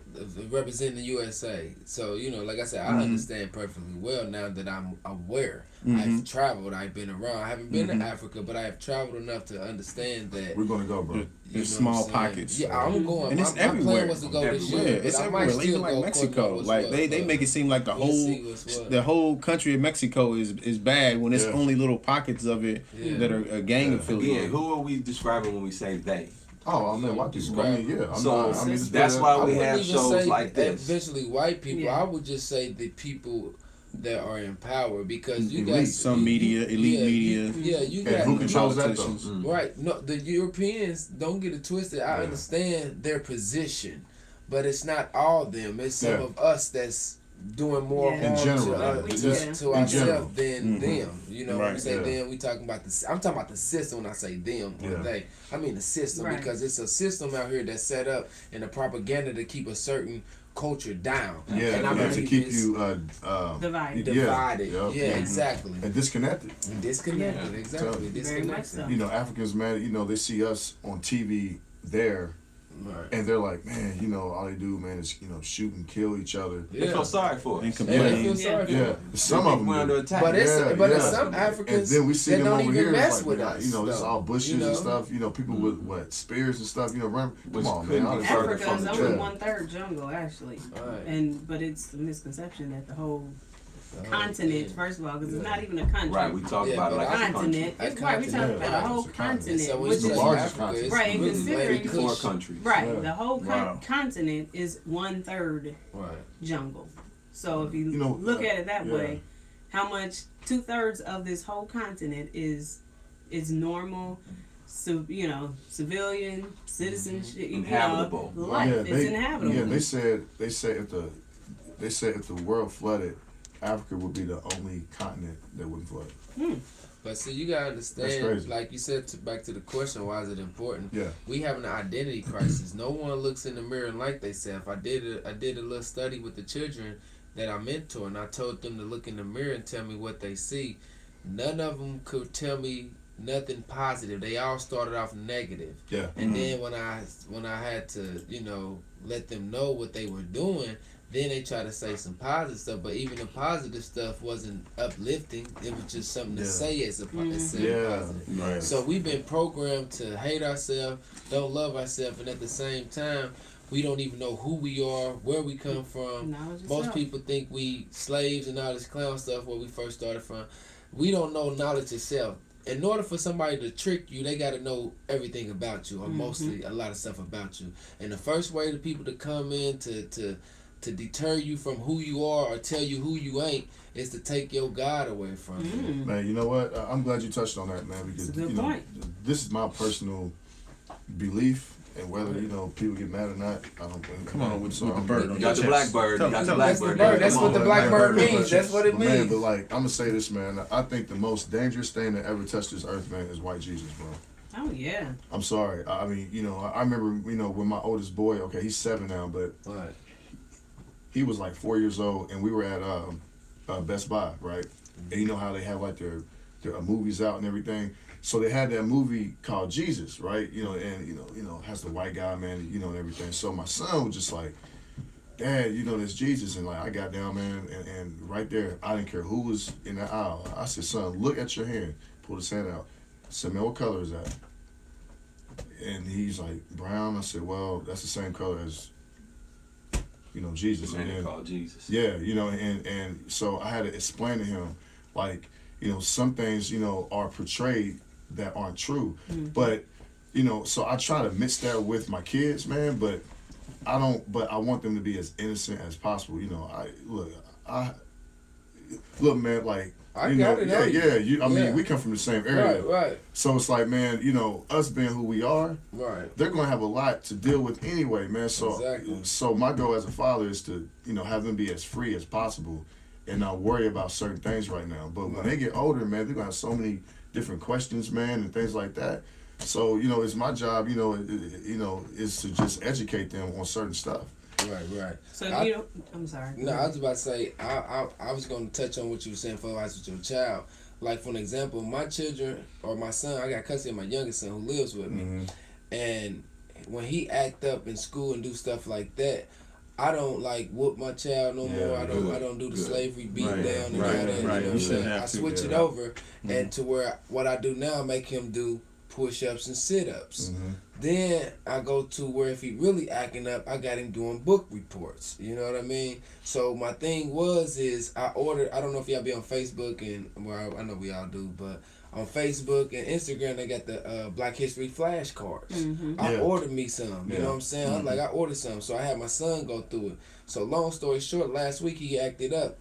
representing the USA. So, like I said, I understand perfectly well now that I'm aware. I've traveled, I've been around. I haven't been to Africa, but I have traveled enough to understand that. We're gonna go, bro. you There's know what small I'm saying? pockets. Yeah, I'm going. And my, it's my everywhere. plan was to go this Yeah, year. it's but I might everywhere. still Even like go Mexico, what's like what, they but make it seem like the we'll whole see what's what. the whole country of Mexico is bad when it's Yeah. only little pockets of it Yeah. that are gang Again, affiliated. who are we describing when we say they? Oh, I mean, white people. I mean, yeah. So, it's that's better- why I we wouldn't have even shows say like this. eventually white people. Yeah. I would just say the people that are in power because you got Elite. Some media, elite media. you And got who controls that though? politicians. right. No, the Europeans, don't get it twisted. I Yeah. understand their position, but it's not all them. It's some Yeah. of us that's doing more Yeah. harm In general, to, yeah. to, Yeah. to In general. ourselves than them. You know, when we Right, say yeah. them, we talking about I'm talking about the system. When I say them or Yeah. they, I mean the system Right. because it's a system out here that's set up in the propaganda to keep a certain culture down. Yeah, and I to believe keep it's you Divided. divided. Yep. Yeah, exactly. and disconnected. Disconnected. Yeah. Exactly. Very much Disconnected. so. You know, Africans, man, you know, they see us on TV there, Right. and they're like, man, you know, all they do, man, is, you know, shoot and kill each other. They feel sorry for us. And And they complain. feel sorry for Yeah, it. some of them We're under do. attack. But it's Yeah. some And Africans then we see that them don't over even here, it's mess like, with man, us. you know, this is though. all bushes You know? and stuff. You know, people with what spears and stuff. You know, come Which on, couldn't man. be I further Africa from is the only truth. 1/3 jungle, actually, Right. but it's a misconception that the whole Oh, continent, yeah. first of all, because it's Yeah. not even a country. Right, we talk Yeah, about it but like a country. continent. A It's right. We talking continent, about right. a whole It's a continent. continent, So when which It's the is say largest Africa, continent. it's Right, really considering- 54 countries. right. Yeah. The whole Wow. continent is 1/3 Right. jungle. So if you, You know, look at it that yeah. way, how much 2/3 of this whole continent is normal, so civilian citizenship, Inhabitable. life. Yeah, It's inhabitable. Yeah, they said if the world flooded, Africa would be the only continent that wouldn't flood. But see, you gotta That's understand, crazy. like you said, back to the question, why is it important? Yeah. We have an identity crisis. No one looks in the mirror and like themselves. I did a little study with the children that I mentor, and I told them to look in the mirror and tell me what they see. None of them could tell me nothing positive. They all started off negative. Yeah. And then when I had to, let them know what they were doing, then they try to say some positive stuff. But even the positive stuff wasn't uplifting. It was just something to Yeah. say as a positive. Yeah. Right. So we've been programmed to hate ourselves, don't love ourselves, and at the same time, we don't even know who we are, where we come from. Knowledge Most itself. people think we slaves and all this clown stuff where we first started from. We don't know knowledge itself. In order for somebody to trick you, they got to know everything about you, or mostly a lot of stuff about you. And the first way the people to come in to deter you from who you are or tell you who you ain't is to take your God away from you. Man, you know what? I'm glad you touched on that, man, because It's a good you know point. this is my personal belief, and whether people get mad or not, I don't. Come on, with so the bird on You got your the chest. blackbird. You got the That's the blackbird. bird. That's Come what on. the blackbird Blackbird means. That's what it But man, means. but like, I'm gonna say this, man. I think the most dangerous thing that ever touched this earth, man, is white Jesus, bro. Oh yeah. I'm sorry. I mean, I remember, when my oldest boy, okay, he's 7 now, but Right. he was like 4 years old, and we were at Best Buy, right? And you know how they have like their movies out and everything. So they had that movie called Jesus, right? And has the white guy, man, and everything. So my son was just like, Dad, there's Jesus, and like I got down, man, and right there, I didn't care who was in the aisle. I said, son, look at your hand. Pulled his hand out. I said, man, what color is that? And he's like, brown. I said, well, that's the same color as, Jesus. The man And they then, called Jesus. yeah, and so I had to explain to him, like, some things, are portrayed that aren't true. But, so I try to mix that with my kids, man, but I want them to be as innocent as possible. Look, man, like, I got it. I mean, Yeah. we come from the same area. Right. So it's like, man, us being who we are, Right. they're gonna have a lot to deal with anyway, man. So, Exactly. so my goal as a father is to, have them be as free as possible, and not worry about certain things right now. But when they get older, man, they're gonna have so many different questions, man, and things like that. So, it's my job, is to just educate them on certain stuff. Right. So I- I'm sorry. No, I was about to say, I was going to touch on what you were saying for I was with your child. Like, for an example, my children, or my son, I got custody of my youngest son who lives with me. And when he act up in school and do stuff like that, I don't like whoop my child no more. I don't do the slavery beat Right, down and right, all that. right. You know You what I'm shouldn't saying? have I to, switch it yeah. over, and to where what I do now, make him do push-ups and sit-ups. Then I go to where if he really acting up, I got him doing book reports. You know what I mean? So my thing is I ordered, I don't know if y'all be on Facebook, and well, I know we all do, but on Facebook and Instagram, they got the Black History flashcards. I Yeah. ordered me some. You know what I'm saying? I ordered some. So I had my son go through it. So long story short, last week he acted up.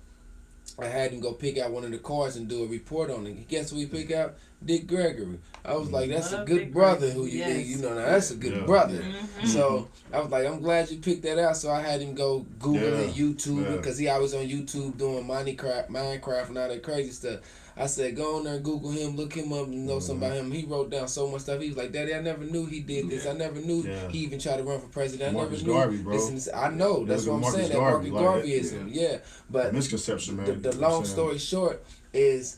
I had him go pick out one of the cars and do a report on it. Guess who he picked out? Dick Gregory. I was like, that's a Love good Dick brother Gregory. who you Yes. you know, now that's a good Yeah. brother. Mm-hmm. So I was like, I'm glad you picked that out. So I had him go Google Yeah. it, YouTube Yeah. because he always on YouTube doing Minecraft and all that crazy stuff. I said, go on there and Google him, look him up, and know something about him. He wrote down so much stuff. He was like, Daddy, I never knew he did this. I never knew Yeah. he even tried to run for president. Marcus I never Garvey, knew bro. this and this. I know. That's Yeah, what I'm Marcus saying. That Garvey, Marcus like that, Garveyism. Yeah. But Misconception, man. the You know what long I'm saying? story short is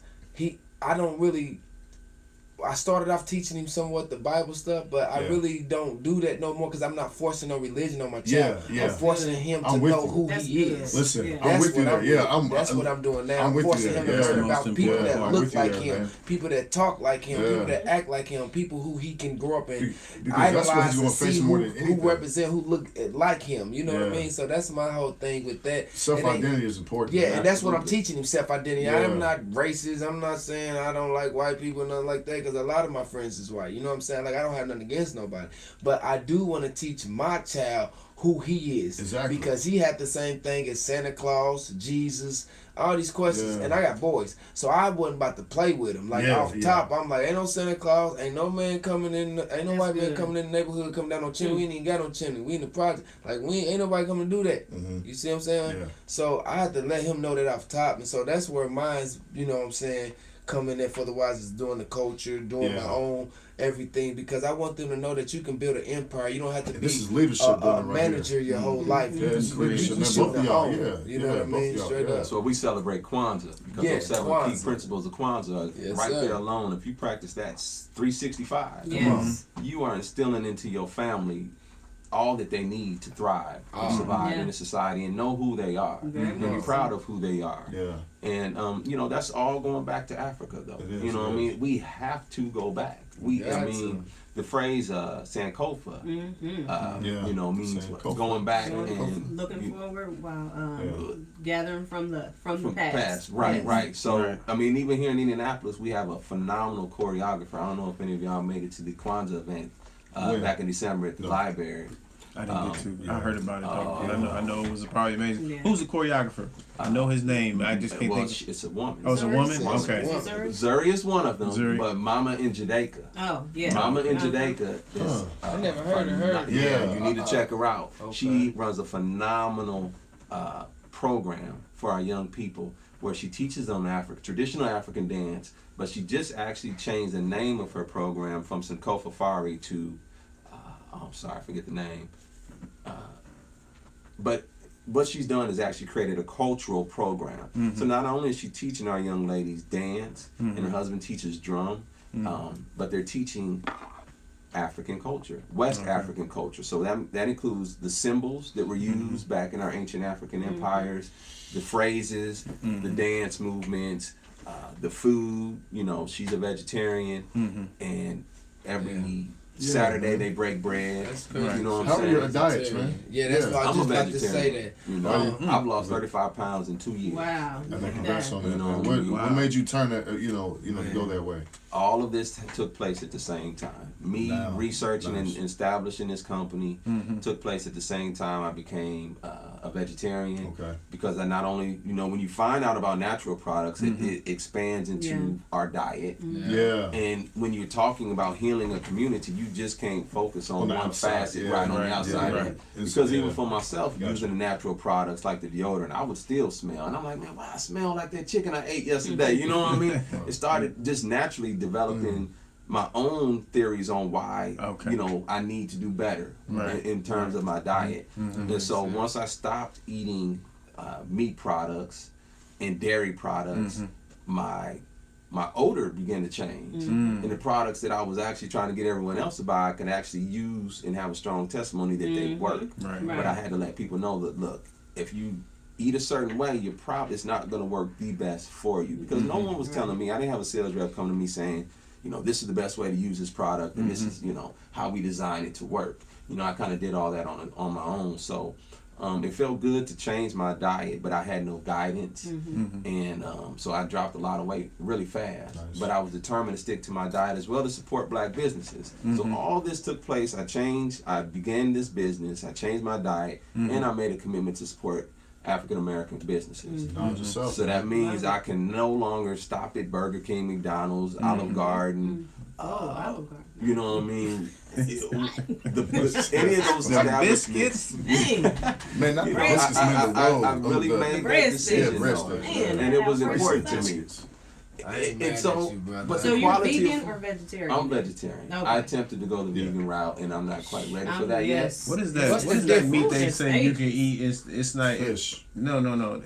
I started off teaching him somewhat the Bible stuff, but I Yeah. really don't do that no more because I'm not forcing no religion on my child. Yeah. I'm forcing him to I'm with know you. who That's he good. is. Listen, Yeah. I'm That's with you what there. I'm Yeah, doing. That's what I'm doing now. I'm I'm with you forcing there. him to Yeah. learn Most about people important. that I'm look with you like there, him, man. people that talk like him, Yeah. people that act like him, people who he can grow up and Because that's what idolize he's and gonna face see more who, than who anything. represent, who look like him. You know what I Yeah. mean? So that's my whole thing with that. Self And they- identity is important. Yeah, and that's what I'm Absolutely. teaching him, self-identity. Yeah. I'm not racist. I'm not saying I don't like white people, nothing like that, because a lot of my friends is white. You know what I'm saying? Like, I don't have nothing against nobody. But I do want to teach my child who he is. Exactly. Because he had the same thing as Santa Claus, Jesus, all these questions. Yeah. And I got boys. So I wasn't about to play with him. Like, Yeah, off top, I'm like, ain't no Santa Claus, ain't no man coming in, ain't no That's white man good. coming in the neighborhood, coming down no chimney. We ain't even got no chimney. We in the project. Like, ain't nobody coming to do that. Mhm. You see what I'm saying? Yeah. So I had to let him know that off top, and so that's where mine's, you know what I'm saying, coming in for the wise is doing the culture, doing Yeah. my own everything, because I want them to know that you can build an empire. You don't have to And be this is leadership a building right manager here. your whole life. Yeah, it's You leadership. Man, should both of y'all, own, yeah. You know Yeah, what I both mean? of y'all, Straight yeah. up. So we celebrate Kwanzaa because Yeah, those 7 Kwanzaa. key principles of Kwanzaa, Yes, right sir. there alone, if you practice that 365, Yes. you are instilling into your family all that they need to thrive and survive Yeah. in a society and know who they are Very and be well proud of who they are. Yeah. And you know, that's all going back to Africa though. It is, You know what I it mean? We have to go back. I Got mean, the phrase Sankofa, Mm-hmm. Yeah. you know, means Sankofa. going back and Looking you- forward while Yeah. gathering from the from past. Right, Yes. right. So Right. I mean, even here in Indianapolis, we have a phenomenal choreographer. I don't know if any of y'all made it to the Kwanzaa event When? back in December at the No. library. I didn't get to. I heard about it though. Oh. I know it was probably amazing. Yeah. Who's the choreographer? I know his name. I just can't Well, think. it's a woman. Oh, it's a woman. Zuri. Okay. Is it Zuri? Zuri is one of them, Zuri. but Mama in Judaica. Oh, yeah. Mama in Uh-huh. Judaica is. I never heard of her. Yeah, Yeah. you need to check her out. Okay. She runs a phenomenal program for our young people where she teaches them traditional African dance, but she just actually changed the name of her program from Sankofa Fari to, I'm sorry, I forget the name. But what she's done is actually created a cultural program. So not only is she teaching our young ladies dance, and her husband teaches drum, but they're teaching African culture, West African culture. So that includes the symbols that were used back in our ancient African empires, the phrases, the dance movements, the food. You know, she's a vegetarian, and every Saturday they break bread. That's crazy. You know what How I'm are saying? your diets, man? Yeah, that's what I I'm was a just about to say vegetarian. that. You know, I've lost 35 pounds in 2 years. Wow. And then congrats on that. You know, man. What made you turn that? You know, to go that way. All of this took place at the same time. Me Wow. researching Nice. and establishing this company took place at the same time I became a vegetarian. Okay. Because I not only, you know, when you find out about natural products, it expands into Yeah. our diet. Yeah. And when you're talking about healing a community, you just can't focus on On the one outside, facet yeah, right on right, the yeah, outside. right. Because It's- even yeah. for myself, Gotcha. using the natural products like the deodorant, I would still smell. And I'm like, man, why I smell like that chicken I ate yesterday? You know what I mean? It started just naturally developing my own theories on why, Okay. you know, I need to do better Right. in terms of my diet. And so once I stopped eating meat products and dairy products, my odor began to change. And the products that I was actually trying to get everyone else to buy, I could actually use and have a strong testimony that they work. Right. Right. But I had to let people know that, look, if you eat a certain way, you're probably it's not going to work the best for you. Because no one was telling me, I didn't have a sales rep come to me saying, you know, this is the best way to use this product and this is, you know, how we design it to work. You know, I kind of did all that on my own. So it felt good to change my diet, but I had no guidance. And so I dropped a lot of weight really fast. Nice. But I was determined to stick to my diet as well to support black businesses. So all this took place. I began this business. I changed my diet. And I made a commitment to support African American businesses. Not yourself. So that means I can no longer stop at Burger King, McDonald's, Olive Garden. Olive Garden. You know what I mean? Any of those Biscuits. Dang. Man, not the You know, biscuits, man, the roll. I really made that breadsticks. decision, Yeah, though. breadsticks. Man, And it was that important to me. biscuits. I ain't mad And so, at you, brother. but So the you're quality vegan of, or vegetarian? I'm vegetarian. Okay. I attempted to go the vegan route, and I'm not quite ready for that yes. What is that? What's What the is that meat difference? they It's say you egg. can eat? It's not. Fish. No.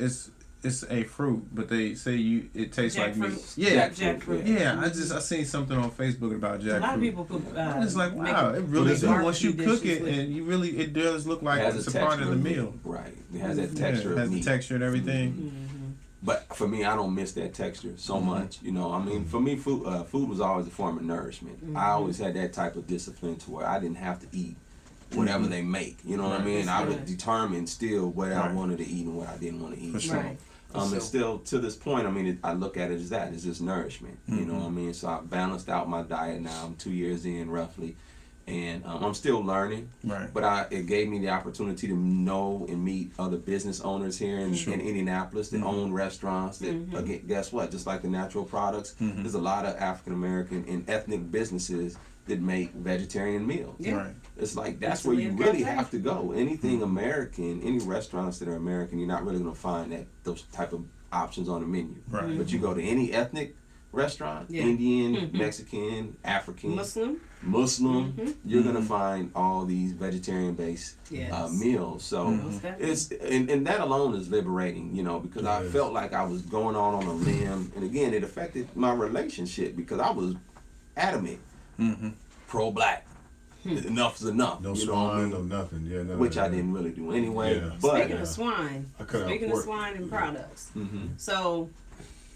It's a fruit, but they say it tastes like meat. Jackfruit. Yeah. Jackfruit. Yeah, I seen something on Facebook about A lot of jackfruit. people put. It's like, make wow, it really is do. it? Once you cook Barbecue it, dishes and it does look like It has it's a a part of texture the meat. meal. Right. It has that Yeah, texture it of has the meat. texture and everything. Mm-hmm. But for me, I don't miss that texture so much. You know, I mean, for me, food was always a form of nourishment. I always had that type of discipline to where I didn't have to eat whatever they make. You know what I mean? I would determine still what I Right. wanted to eat and what I didn't want to eat. For sure. Right. And still to this point, I mean, I look at it as that. It's just nourishment. You know what I mean? So I balanced out my diet now. I'm 2 years in roughly. And I'm still learning. Right. But it gave me the opportunity to know and meet other business owners here in Indianapolis that own restaurants. That again, guess what? Just like the natural products, there's a lot of African American and ethnic businesses that make vegetarian meals. Yeah. Right. It's like that's That's where the you Live really Cafe. have to go. Anything American, any restaurants that are American, you're not really gonna find those type of options on the menu. Right. But you go to any ethnic restaurant, Yeah. Indian, Mexican, African, Muslim. you're gonna find all these vegetarian-based Yes. meals. So Most definitely. it's and that alone is liberating, you know, because I Yes. felt like I was going on a limb, and again, it affected my relationship because I was adamant, pro-black. Enough's enough. No you know what I swine, mean? no nothing. Yeah, no. Which I didn't really do anyway. Yeah. But Speaking of swine, I couldn't speaking of afford- swine and products, Mhm. so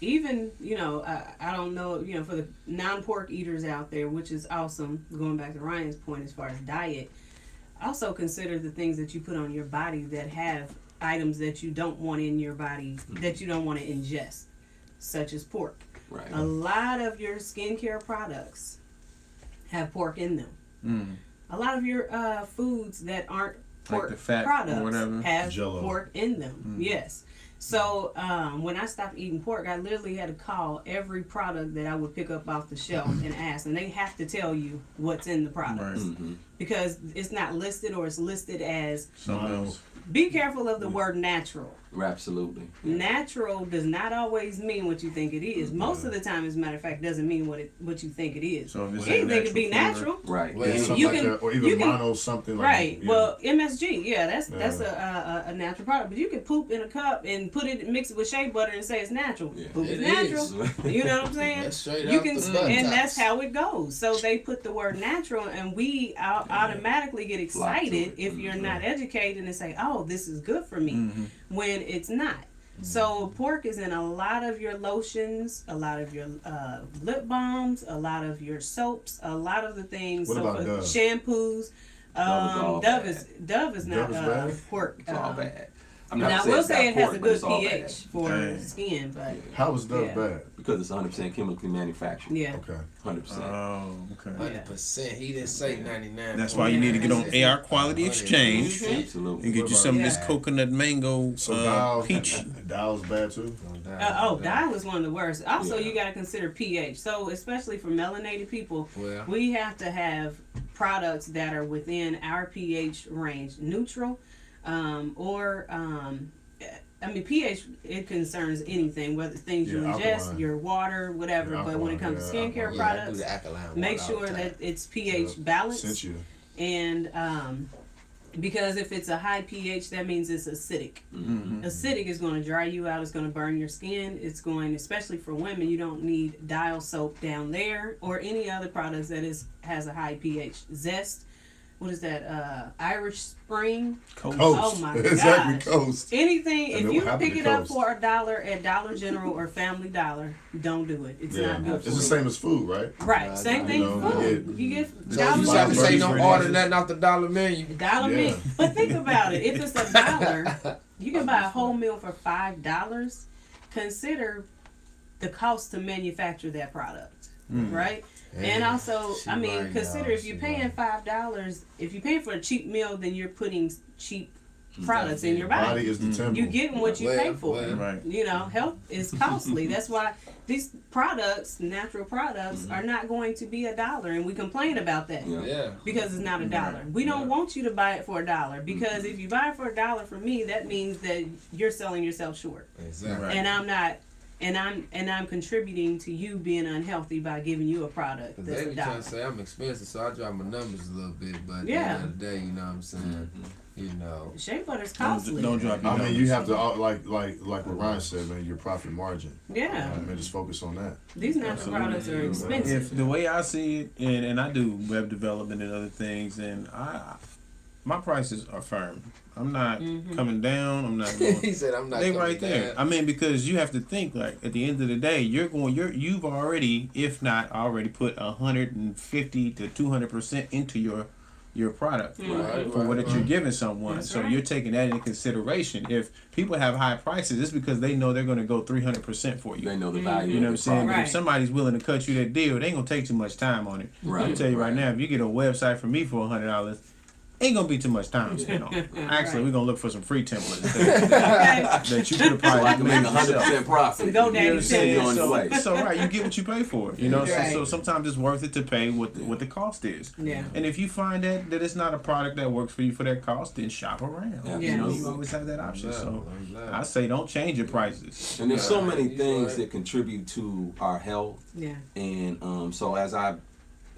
even I don't know for the non-pork eaters out there, which is awesome. Going back to Ryan's point as far as diet, also consider the things that you put on your body that have items that you don't want in your body that you don't want to ingest, such as pork. right. A lot of your skincare products have pork in them. A lot of your foods that aren't Like pork the fat or products whatever. have Jell-O. pork in them. Yes. So when I stopped eating pork, I literally had to call every product that I would pick up off the shelf and ask, and they have to tell you what's in the product Right. because it's not listed or it's listed as. Something else. Be careful of the word natural. Absolutely. Natural does not always mean what you think it is. Most of the time, as a matter of fact, doesn't mean what you think it is. So if it's Anything can be natural natural. Right. Well, And- something You like can- that, or you even can- mono something like Right. yeah. Well, MSG, yeah, that's a natural product. But you can poop in a cup and put it, mix it with shea butter, and say it's natural. Yeah. Poop is It natural. is. You know what I'm saying? That's straight You out can, the butt and tops. that's how it goes. So they put the word natural, and we automatically get excited it. if you're not educated and say, "Oh, this is good for me," when it's not. So pork is in a lot of your lotions, a lot of your lip balms, a lot of your soaps, a lot of the things. What so about for Dove? shampoos. all Dove bad. is not Dove is bad? pork. It's all bad. I'm not Now I saying will it's say not it has pork, a but good it's all pH bad. for Dang. skin, but How is Dove Yeah. bad? Because it's 100% chemically manufactured. yeah. Okay. 100%. Oh, okay. 100%. He didn't say 99. That's why you need to get on AR Quality Exchange Absolutely. and get you some of this Yeah. coconut mango So Dial's, peach. Dial's bad too. Dial is one of the worst. Also, Yeah. you got to consider pH. So, especially for melanated people, Well, we have to have products that are within our pH range, neutral, pH, it concerns anything, whether things you Yeah, ingest, alkaline. your water, whatever. Yeah, but when it alkaline, comes to yeah, skincare alkaline. yeah, I do products, the alkaline make water all sure the that time. it's pH Since balanced. you. And because if it's a high pH, that means it's acidic. Acidic is going to dry you out. It's going to burn your skin. It's going, especially for women, you don't need Dial soap down there or any other products that has a high pH. Zest, what is that? Irish Spring. Coast. Oh my Exactly, gosh. Coast. Anything. And If then you what happened pick to it up Coast? for $1 at Dollar General or Family Dollar, don't do it. It's Yeah, not good it's for the you. same as food, right? Right. Same thing. know, Food. You get So Dollar you Dollar have to say General. don't order nothing off the dollar menu. Dollar Yeah. meal. But think about it. If it's $1, you can buy a whole meal for $5. Consider the cost to manufacture that product, right? And also, she I mean, right, consider y'all, if you're she paying right. $5, if you're paying for a cheap meal, then you're putting cheap products in your Body body. is the temple. You getting what you pay Well, for. well. Right. You know, health is costly. That's why these products, natural products, are not going to be $1, and we complain about that. Yeah. Because it's not $1. We don't want you to buy it for $1, because if you buy it for $1 from me, that means that you're selling yourself short. Exactly. Right. And I'm not, and I'm contributing to you being unhealthy by giving you a product Cause that's they be trying to $1. say I'm expensive, so I drop my numbers a little bit. But Yeah. at the end of the day, you know what I'm saying? You know. Shea butter's costly. Don't drop your I mean, numbers. you have to like what Ryan said, man. Your profit margin. Yeah, Man, just focus on that. these natural products are expensive. If the way I see it, and I do web development and other things, and my prices are firm. I'm not coming down. I'm not going. He said I'm not. They coming right there. down. I mean, because you have to think, like, at the end of the day, you've already, if not already, put 150 to 200% into your product Right, for what right, you're giving someone. That's so right. you're taking that into consideration. If people have high prices, it's because they know they're going to go 300% for you. They know the value. You know what I'm of the saying? product. But Right. if somebody's willing to cut you that deal, they ain't gonna take too much time on it. Right, I'll tell you right right. now, if you get a website from me for $100, ain't gonna be too much time spent on it. Actually, Right. we're gonna look for some free templates Okay. that you could So I probably can make make yourself. 100% profit. Go You know what I'm Daddy saying? You're on your way. So right, you get what you pay for. You know, Right. so sometimes it's worth it to pay what the cost is. Yeah. And if you find that it's not a product that works for you for that cost, then shop around. Yeah. You know, Yes. you always have that option. Yeah, So I'm glad. I say don't change your prices. And there's so many He's things right. that contribute to our health. Yeah. And so as I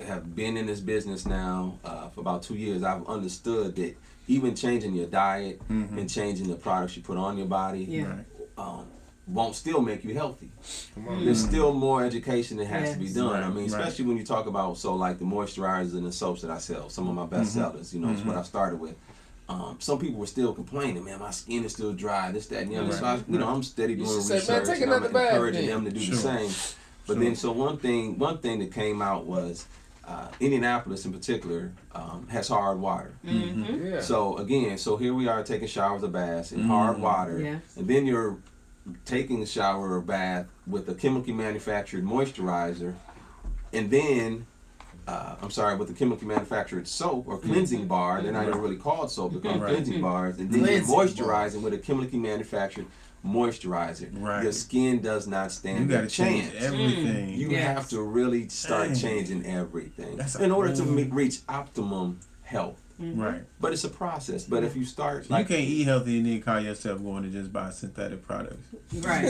have been in this business now for about 2 years, I've understood that even changing your diet and changing the products you put on your body Yeah. Right. won't still make you healthy. Come on. There's still more education that has to be Yes. done. Right, I mean, right. especially when you talk about like the moisturizers and the soaps that I sell, some of my best sellers. You know, it's what I started with. Some people were still complaining, man, my skin is still dry, this, that, and the other. So I, I'm steady doing should say, research man, take and I'm another bath encouraging then. them to do Sure. the same. But Sure. then, so one thing that came out was Indianapolis in particular has hard water. Yeah. So again, here we are taking showers or baths in hard water, Yes. and then you're taking a shower or bath with a chemically manufactured moisturizer, and then with the chemically manufactured soap or cleansing bar. They're not even really called soap; they're called Right. cleansing bars. And then you're Cleansing moisturizing with a chemically manufactured moisturizer. Right. Your skin does not You stand got a to change chance. everything. You Yes. have to really start Dang. changing everything That's a in order to whole- reach optimum health. Right. But it's a process. But if you start You can't eat healthy and then call yourself going to just buy synthetic products. Right.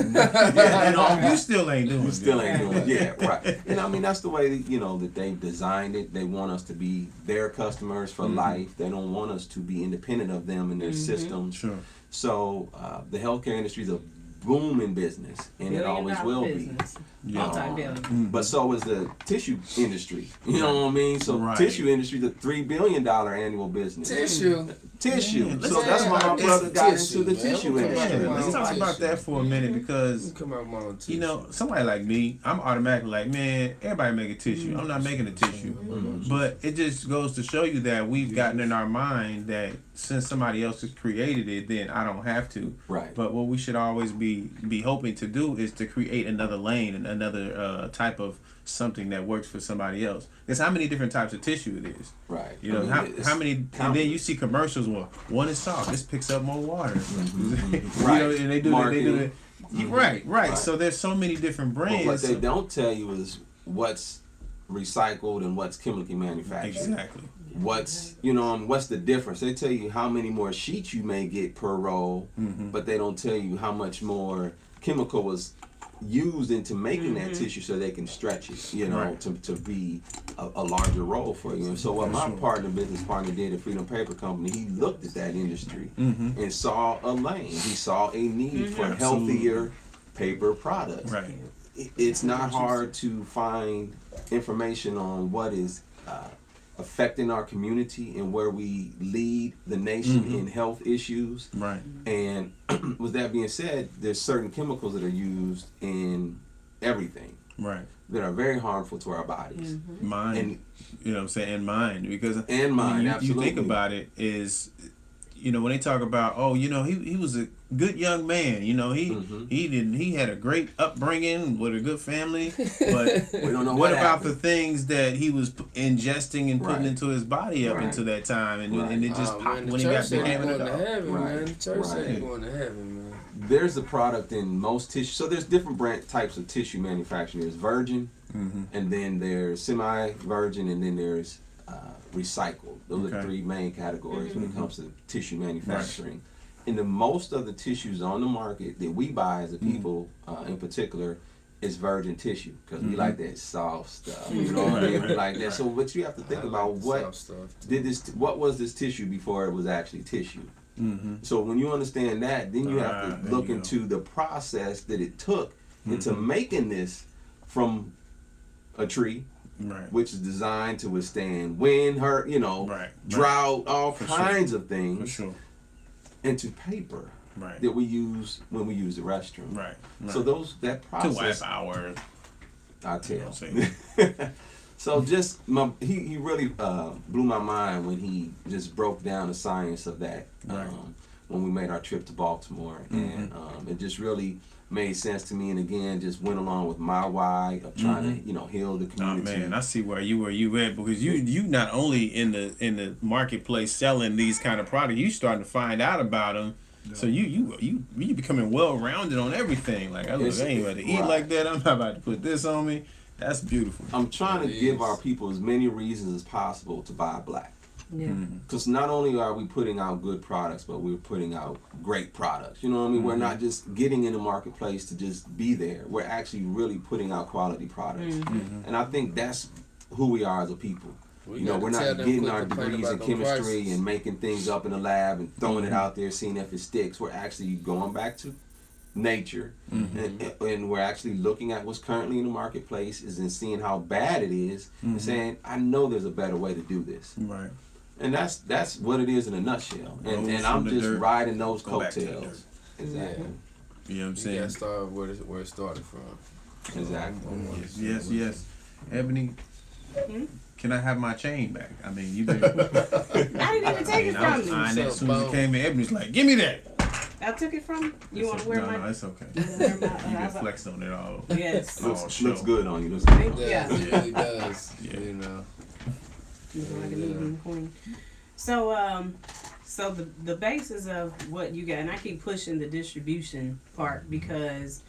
You still ain't doing you still good. ain't doing it. Yeah, right. And I mean that's the way that they've designed it. They want us to be their customers for life. They don't want us to be independent of them and their systems. Sure. So the healthcare industry is a booming business, and it always $1 billion will be. business. Yeah. Multi-billion. But so is the tissue industry. You know what I mean? So Right. tissue industry is a $3 billion annual business. Tissue. Tissue. Yeah, So let's that's talk why my about brother this got tissue, into the man. tissue We'll come industry. back Yeah, to let's my talk own about tissue. that for a minute because Come out my own tissue. you know somebody like me, I'm automatically like, man, everybody make a tissue. I'm not making a tissue, but it just goes to show you that we've gotten in our mind that since somebody else has created it, then I don't have to. Right. But what we should always be hoping to do is to create another lane and another type of something that works for somebody else. Because how many different types of tissue it is? Right. You know, I mean, it's how many, and countless. then you see commercials where one is soft, this picks up more water. You Right. know, and they do that. They do Marketing. that. Right. Right. So there's so many different But brands. what they don't tell you is what's recycled and what's chemically manufactured. Exactly. What's what's the difference? They tell you how many more sheets you may get per roll, but they don't tell you how much more chemical was used into making that tissue so they can stretch it, Right. to be a larger roll for you. And so what my business partner did at Freedom Paper Company, he looked at that industry and saw a lane. He saw a need for healthier paper products. Right. It's not hard to find information on what is affecting our community and where we lead the nation in health issues. Right. And with that being said, there's certain chemicals that are used in everything Right. that are very harmful to our bodies. Mind. And You know what I'm saying? And mind. Because And mind, when you absolutely. think about it, is you know, when they talk about, oh, you know, he was a good young man, you know, he had a great upbringing with a good family, but We don't know what about happened. the things that he was ingesting and putting Right. into his body up Right. into that time, and Right. and it just Oh, popped man, the when he got church said became he an going to adult. heaven, Right. man. The church said he Right. going to heaven, man. There's a product in most tissue. So there's different types of tissue manufacturing. There's virgin, and then there's semi-virgin, and then there's recycled. Those are the Okay. three main categories when it comes to tissue manufacturing. And the most of the tissues on the market that we buy as a people, in particular, is virgin tissue because we like that soft stuff. You know what I mean? We like that. So, but you have to think I about like the what soft stuff. what was this tissue before it was actually tissue. So when you understand that, then you have there to look you go. into the process that it took into making this from a tree, Right. which is designed to withstand wind, hurt, Right. drought, all For kinds of For things, sure. into paper Right. that we use when we use the restroom. Right. So that to wipe process, our I you know tell. what I'm saying? So just he really blew my mind when he just broke down the science of that Right. when we made our trip to Baltimore, and it just really made sense to me. And again, just went along with my why of trying to heal the Oh community. man, I see where you at because you not only in the marketplace selling these kind of products, you starting to find out about them. So you becoming well rounded on everything. Like I It's- ain't about to eat right. like that. I'm not about to put this on me. That's beautiful. I'm trying to It give is. our people as many reasons as possible to buy black. Yeah. Because not only are we putting out good products, but we're putting out great products. You know what I mean? We're not just getting in the marketplace to just be there. We're actually really putting out quality products. And I think that's who we are as a people. We You know, gotta we're tell not them getting quit our complaining degrees in about them chemistry prices. and making things up in the lab and throwing it out there, seeing if it sticks. We're actually going back to nature, and we're actually looking at what's currently in the marketplace and seeing how bad it is, and saying, I know there's a better way to do this. Right. And that's what it is in a nutshell. And Rose I'm from the just dirt, riding those go back to the coattails. Exactly. You know what I'm You saying? gotta start where it started from. Exactly. Yes. Ebony, can I have my chain back? I mean, you've been. I didn't even take it I was from you. eyeing that as soon as it Bone. came in. Ebony's like, give me that. I took it from you. You want to wear no, my? it's okay. wear my You can uh, flex on it all. yes. Oh, Looks sure. good on you. Looks good on you. Yeah. It really does. Yeah. You know. Looking like an evening queen. So so the basis of what you got, and I keep pushing the distribution part because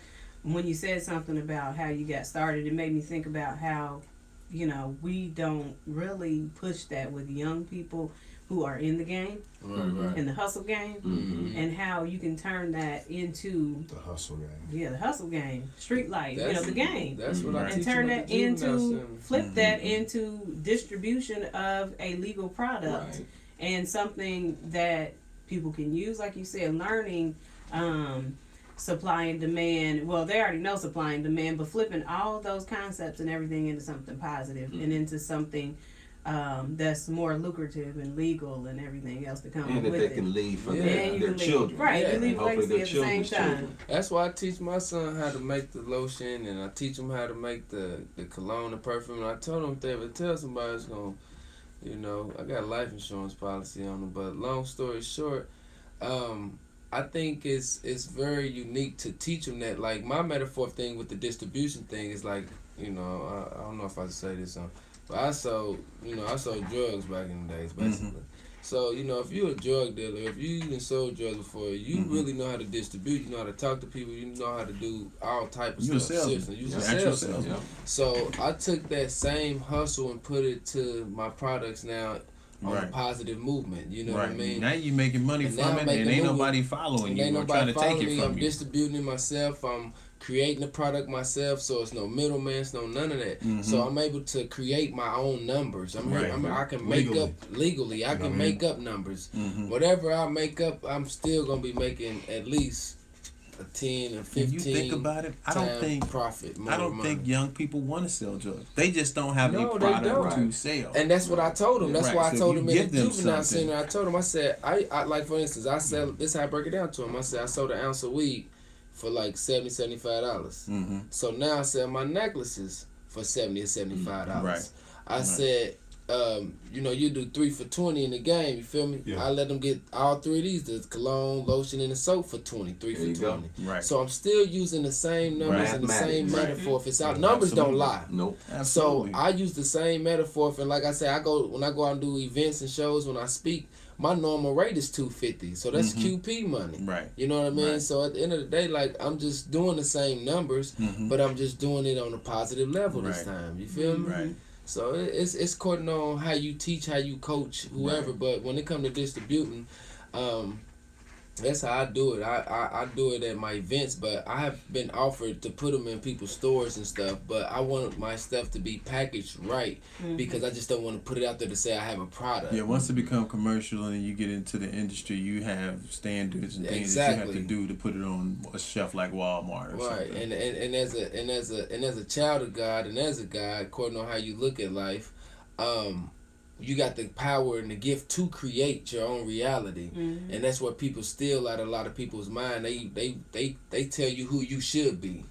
when you said something about how you got started, it made me think about how, we don't really push that with young people who are in the game, Right. in the hustle game, Mhm. and how you can turn that into, The hustle game. the hustle game, street life, That's the game. That's what I Right. And teach turn them that at the juvenile into, center. flip that into distribution of a legal product. Right. And something that people can use, like you said, learning supply and demand. Well, they already know supply and demand, but flipping all those concepts and everything into something positive and into something that's more lucrative and legal and everything else that comes And that with they it. can leave for Yeah. And their you can leave- children. right? Yeah. You leave Hopefully legacy their at the same children's time. children. That's why I teach my son how to make the lotion, and I teach him how to make the cologne, the perfume. And I told him if they ever tell somebody it's gonna, I got a life insurance policy on them. But long story short, I think it's very unique to teach them that. Like my metaphor thing with the distribution thing is like, I don't know if I should say this on, but I sold drugs back in the days, basically. So, if you're a drug dealer, if you even sold drugs before, you really know how to distribute, you know how to talk to people, you know how to do all type of You a stuff. salesman. Seriously, you Yeah, a actual salesman. salesman. So I took that same hustle and put it to my products now on a Right. positive movement. You know right. what I mean? Now you making money And from now it, I'm and making ain't movement. nobody following And you ain't or trying nobody to take following it me. from I'm you. distributing it myself. I'm creating the product myself, so it's no middleman, it's no none of that. So I'm able to create my own numbers. Right. I can make Legally. up legally. I can make up numbers. Whatever I make up, I'm still gonna be making at least a 10 and 15. If you think about it, I don't time think profit. More I don't money. think young people want to sell drugs. They just don't have No, any they product don't. to sell. And that's what I told him. That's Right, why I so told you him in give the them juvenile something. center. I told him, I said, I like for instance, I sell. This is how I break it down to him. I said I sold an ounce of weed for like $75. So now I sell my necklaces for $70 or $75. Right. I said you know, you do 3 for $20 in the game. You feel me? Yeah. I let them get all 3 of these: the cologne, lotion, and the soap for 20. 3 There for you go. 20. Right. So I'm still using the same numbers and the same Mathematics. metaphor. If it's out, numbers don't lie. Nope. Absolutely. So I use the same metaphor. And like I say, when I go out and do events and shows, when I speak, my normal rate is $250. So that's QP money. Right. You know what I mean? Right. So at the end of the day, like, I'm just doing the same numbers, but I'm just doing it on a positive level this Right. time. You feel me? Right. So it's according on how you teach, how you coach, whoever. Right. But when it comes to distributing, that's how I do it. I do it at my events, but I have been offered to put them in people's stores and stuff. But I want my stuff to be packaged right because I just don't want to put it out there to say I have a product. Yeah, once it become commercial and you get into the industry, you have standards and things that you have to do to put it on a shelf like Walmart or Right, something. and as a child of God and as a God, according on how you look at life, you got the power and the gift to create your own reality, and that's what people steal out of a lot of people's mind. They tell you who you should be,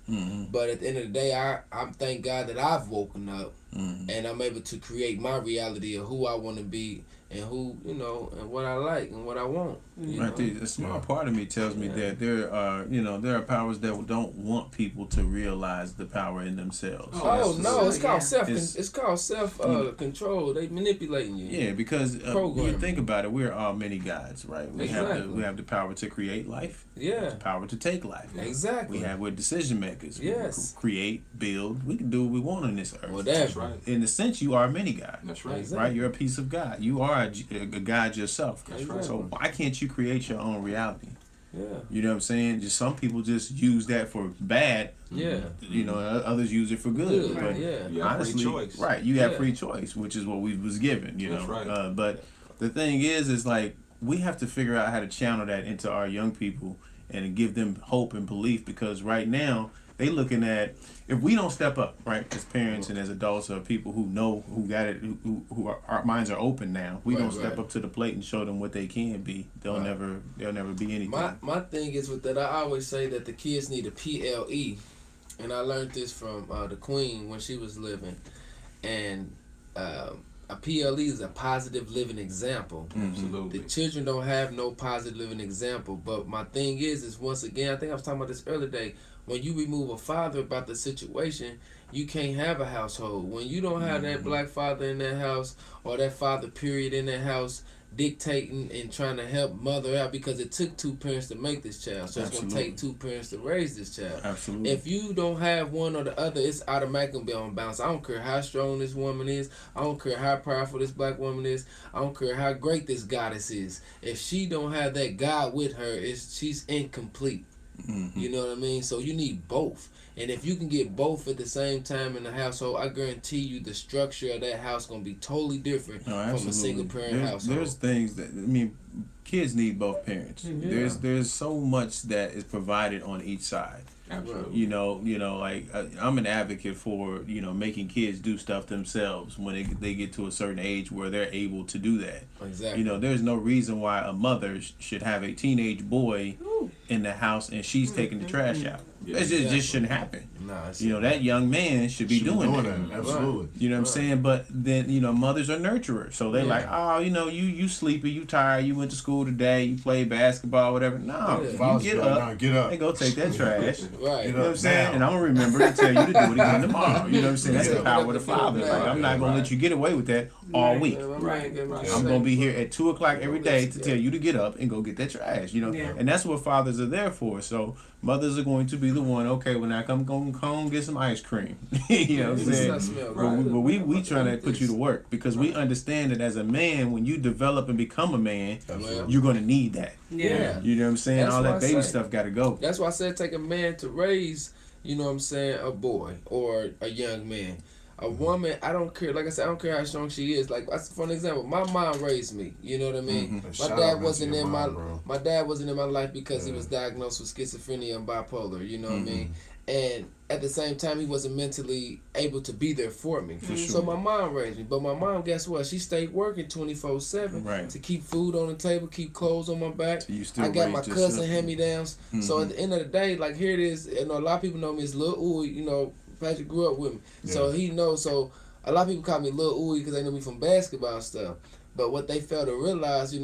but at the end of the day, I thank God that I've woken up and I'm able to create my reality of who I want to be and who, you know, and what I like and what I want. You Right, know? a small part of me tells me that there are powers that don't want people to realize the power in themselves. Oh no, it's called It's- it's called self control. They manipulating you. Yeah, because when you Programming. think about it, we're all many gods, right? We Exactly. we have the power to create life, Yeah. the power to take life. Exactly. We're decision makers. Yes. We create, build. We can do what we want on this earth. Whatever. That's right. In a sense, you are a many God. That's right. Exactly. Right, you're a piece of God. You are a God yourself. That's right. So why can't you create your own reality? Yeah. You know what I'm saying? Just some people just use that for bad. Yeah. You know, others use it for good. Good. But Yeah. You have free honestly, choice. right? You have Yeah. free choice, which is what we was given. You That's know, right. But the thing is like we have to figure out how to channel that into our young people and give them hope and belief because right now they looking at if we don't step up, right, as parents and as adults or people who know who got it, who are, our minds are open now. We Right, don't step right. up to the plate and show them what they can be. They'll Right. never be anything. My thing is with that. I always say that the kids need a PLE, and I learned this from the Queen when she was living, and a PLE is a positive living example. Absolutely. The children don't have no positive living example. But my thing is once again, I think I was talking about this earlier day. When you remove a father about the situation, you can't have a household. When you don't have that black father in that house or that father period in that house dictating and trying to help mother out because it took 2 parents to make this child. So it's going to Absolutely. take 2 parents to raise this child. Absolutely. If you don't have one or the other, it's automatically going to be on balance. I don't care how strong this woman is. I don't care how powerful this black woman is. I don't care how great this goddess is. If she don't have that God with her, she's incomplete. You know what I mean? So you need both. And if you can get both at the same time in the household, I guarantee you the structure of that house going to be totally different No, from a single parent household. There's things that kids need both parents. There's so much that is provided on each side. Absolutely. You know, like I'm an advocate for making kids do stuff themselves when they get to a certain age where they're able to do that. Exactly. There's no reason why a mother should have a teenage boy in the house and she's taking the trash out. Yeah. It just shouldn't happen. Nah, it's, That young man should be doing that. Absolutely. You know what I'm saying? But then, mothers are nurturers. So they're like, oh, you sleepy, you tired, you went to school today, you played basketball, whatever. No, Yeah. you Fathers get go, up "Nah, get up." and go take that trash. Right. You know what I'm Now. saying? And I'm going to remember to tell you to do it again tomorrow. You know what I'm saying? That's the Yeah. power of the father. Like, I'm not going to let you get away with that all week. Right. I'm going to be here at 2 o'clock every day to tell you to get up and go get that trash, Yeah. And that's what fathers are there for. So mothers are going to be the one, okay, when I come get some ice cream. You know what I'm saying? But we trying to put you to work because we understand that as a man, when you develop and become a man, you're going to need that. Yeah. You know what I'm saying? That's All what that I baby say. stuff got to go. That's why I said take a man to raise, you know what I'm saying, a boy or a young man. A woman, I don't care. Like I said, I don't care how strong she is. Like, that's for an example. My mom raised me. You know what I mean? Shout My out, dad man, wasn't to your in mom, my dad wasn't in my life because he was diagnosed with schizophrenia and bipolar. You know what I mean? And at the same time, he wasn't mentally able to be there for me. So my mom raised me. But my mom, guess what? She stayed working 24/7 Right. to keep food on the table, keep clothes on my back. So you still I got my raised cousin yourself. hand-me-downs. So at the end of the day, like, here it is. A lot of people know me as Lil Uy. Patrick grew up with me. So he knows. So a lot of people call me Lil Uzi because they know me from basketball stuff. But what they fail to realize,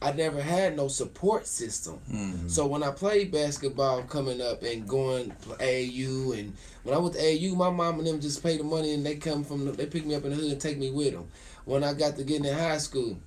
I never had no support system. Mm-hmm. So when I played basketball coming up and going to AAU, and when I went to AAU, my mom and them just pay the money and they pick me up in the hood and take me with them. When I got to getting in high school,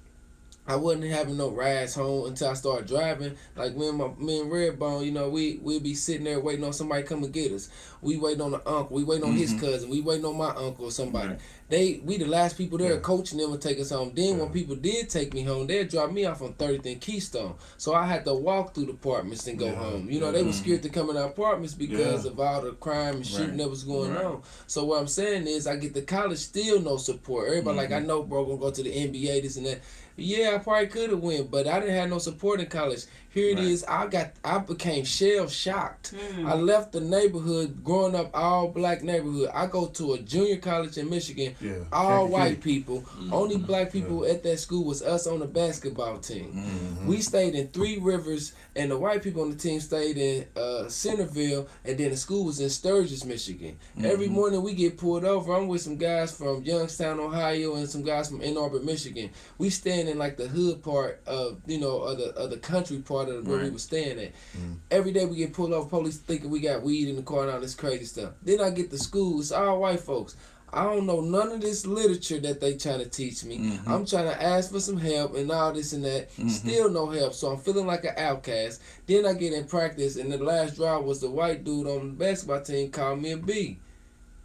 I wasn't having no rides home until I started driving. Like me and Redbone, we'd be sitting there waiting on somebody to come and get us. We waiting on the uncle, we waiting on his cousin, we waiting on my uncle or somebody. Right. We the last people there coaching them and take us home. Then when people did take me home, they'd drop me off on 30th and Keystone. So I had to walk through the apartments and go home. They were scared to come in our apartments because of all the crime and shooting that was going on. So what I'm saying is I get to college, still no support. Everybody like, I know bro gonna go to the NBA, this and that. Yeah, I probably could have went, but I didn't have no support in college. Here it is. I became shell shocked. I left the neighborhood, growing up all black neighborhood. I go to a junior college in Michigan, all white people. Only black people at that school was us on the basketball team. We stayed in Three Rivers, and the white people on the team stayed in Centerville, and then the school was in Sturgis, Michigan. Every morning we get pulled over. I'm with some guys from Youngstown, Ohio, and some guys from Ann Arbor, Michigan. We stand in like the hood part of the country part of where we were staying at. Every day we get pulled over, police thinking we got weed in the car and all this crazy stuff. Then I get to school, it's all white folks. I don't know none of this literature that they trying to teach me. I'm trying to ask for some help and all this and that. Still no help, so I'm feeling like an outcast. Then I get in practice, and the last drive was the white dude on the basketball team called me a B.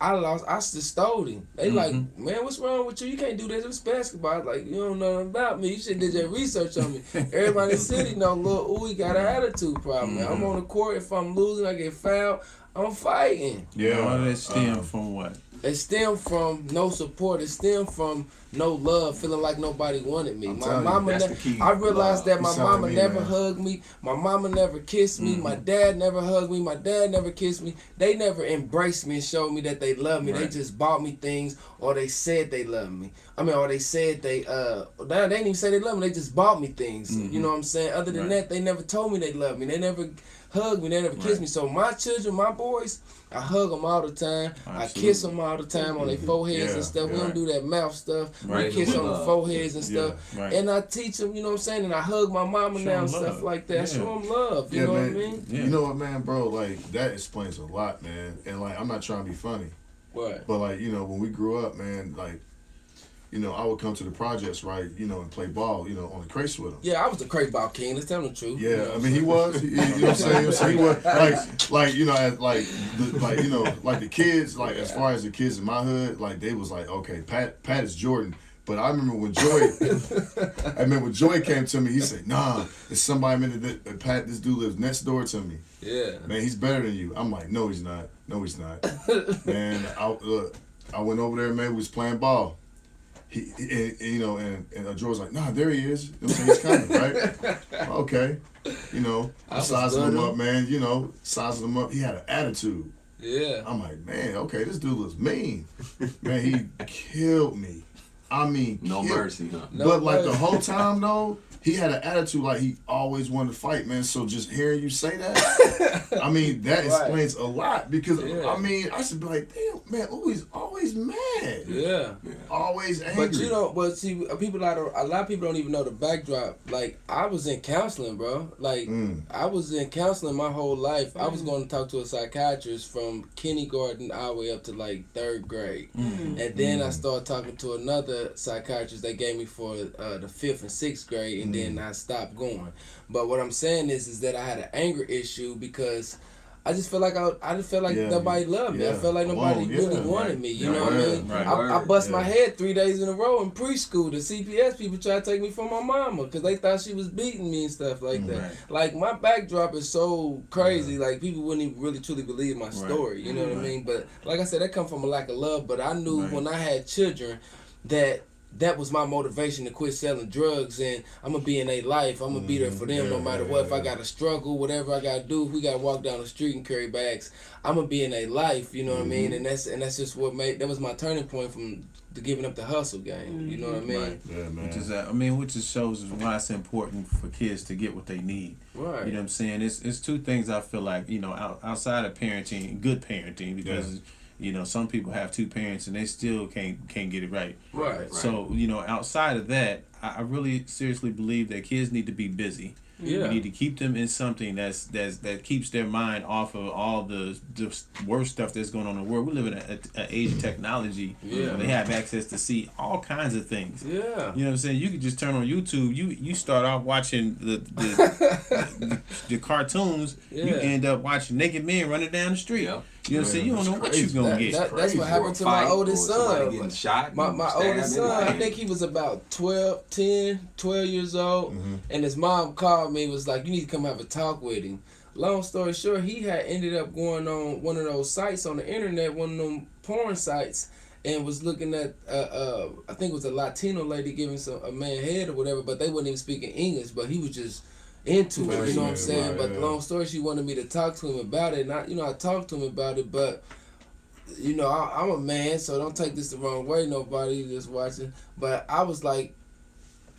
I just stole him. They like, man, what's wrong with you? You can't do this. It's basketball. I was like, you don't know nothing about me. You should did your research on me. Everybody in the city know Lil Uzi got an attitude problem. Man. I'm on the court. If I'm losing, I get fouled. I'm fighting. Yeah, all that stem from what? It stemmed from no support. It stemmed from no love, feeling like nobody wanted me. My mama, I realized that my mama never hugged me. My mama never kissed me. My dad never hugged me. My dad never kissed me. They never embraced me and showed me that they loved me. They just bought me things, or they said they loved me. Or they said they didn't even say they loved me. They just bought me things. You know what I'm saying? Other than that, they never told me they loved me. They never hugged me. They never kissed me. So my children, my boys, I hug them all the time. I kiss them all the time on their foreheads and stuff. We don't do that mouth stuff. We kiss on the foreheads and stuff. And I teach them, you know what I'm saying? And I hug my mama now and stuff like that. Show them love, you know what I mean? You know what, man, bro? Like, that explains a lot, man. And, like, I'm not trying to be funny. Right. But, like, when we grew up, man, like, I would come to the projects, right, and play ball, on the crates with him. Yeah, I was the crate ball king. Let's tell them the truth. Yeah, I mean, he was. You know what I'm saying? So he was like the kids, like as far as the kids in my hood, like they was like, okay, Pat is Jordan. But I remember when Joy came to me, he said, nah, it's somebody Pat, this dude lives next door to me. Yeah. Man, he's better than you. I'm like, no, he's not. No, he's not. Man, I went over there, man, we was playing ball. And George was like, nah, there he is. You know what I'm saying? He's coming, right? Okay. I'm sizing him up, man. Sizing him up. He had an attitude. Yeah. I'm like, man, okay, this dude looks mean. Man, he killed me. I mean, no mercy, huh? But like the whole time, though, he had an attitude like he always wanted to fight, man. So just hearing you say that, I mean, that explains a lot because, I mean, I should be like, damn, man, he's always mad. Yeah. Always angry. But see, a lot of people don't even know the backdrop. Like, I was in counseling, bro. Like, I was in counseling my whole life. I was going to talk to a psychiatrist from kindergarten all the way up to, like, 3rd grade. And then I started talking to another psychiatrist they gave me for the 5th and 6th grade, and then I stopped going. But what I'm saying is that I had an anger issue because I just felt like nobody loved me. I felt like nobody really wanted me. You know what I mean? I bust my head 3 days in a row in preschool. The CPS people tried to take me from my mama because they thought she was beating me and stuff like that. Like, my backdrop is so crazy. Like, people wouldn't even really truly believe my story. You know what I mean? But like I said, that come from a lack of love. But I knew when I had children that was my motivation to quit selling drugs, and I'm going to be in their life. I'm going to be there for them no matter what. If I got to struggle, whatever I got to do, if we got to walk down the street and carry bags, I'm going to be in their life, you know what I mean? And that's just that was my turning point from giving up the hustle game, you know what I mean? Right. Yeah, man. Which just shows why it's important for kids to get what they need. Right. You know what I'm saying? It's two things I feel like, outside of parenting, good parenting, because You know, some people have two parents and they still can't get it right. Right. So, you know, outside of that, I really seriously believe that kids need to be busy. Yeah. We need to keep them in something that keeps their mind off of all the worst stuff that's going on in the world. We live in an age of technology where they have access to see all kinds of things. Yeah. You know what I'm saying? You could just turn on YouTube. You start off watching the cartoons. You Yeah. end up watching naked men running down the street. Yep. You know what I'm saying? You don't know what crazy. you're gonna That- get. that- that's crazy. what happened to my oldest Somebody son. getting shot. My and oldest stabbed, son, I like- think he was about 12 years old, and his mom called me, was like, you need to come have a talk with him. Long story short, he had ended up going on one of those sites on the internet, one of them porn sites, and was looking at, I think it was a Latino lady giving a man head or whatever, but they wasn't even speaking English, but he was just into it, you know what I'm saying? Right, But yeah. long story, she wanted me to talk to him about it, and I talked to him about it, but you know, I'm a man, so don't take this the wrong way, nobody that's watching. But I was like,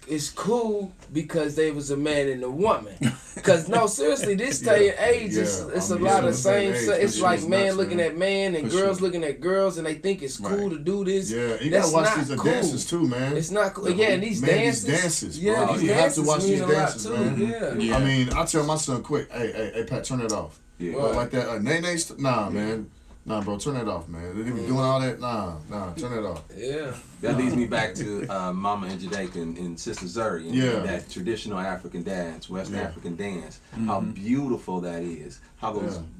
it's cool because they was a man and a woman. Because, no, seriously, this day and age, it's I a mean, lot yeah, of same this stuff. day and It's age, like it's man nuts, looking man. at man and For girls sure. looking at girls, and they think it's cool Right. to do this. Yeah, you That's gotta watch not these cool. dances too, man. It's not cool. Yeah, and these Man, dances. these dances, Yeah, bro. these You have to dances watch mean these a lot dances, too. man. Yeah. Yeah. I mean, I tell my son quick, hey, Pat, turn that off. Yeah. Right. Like that, nay, nah, man. Nah, bro, turn that off, man. They be doing all that. Nah, turn that off. Yeah. That leads me back to Mama and Jadaika and Sister Zuri and Yeah. that traditional African dance, West Yeah. African dance. How beautiful that is. How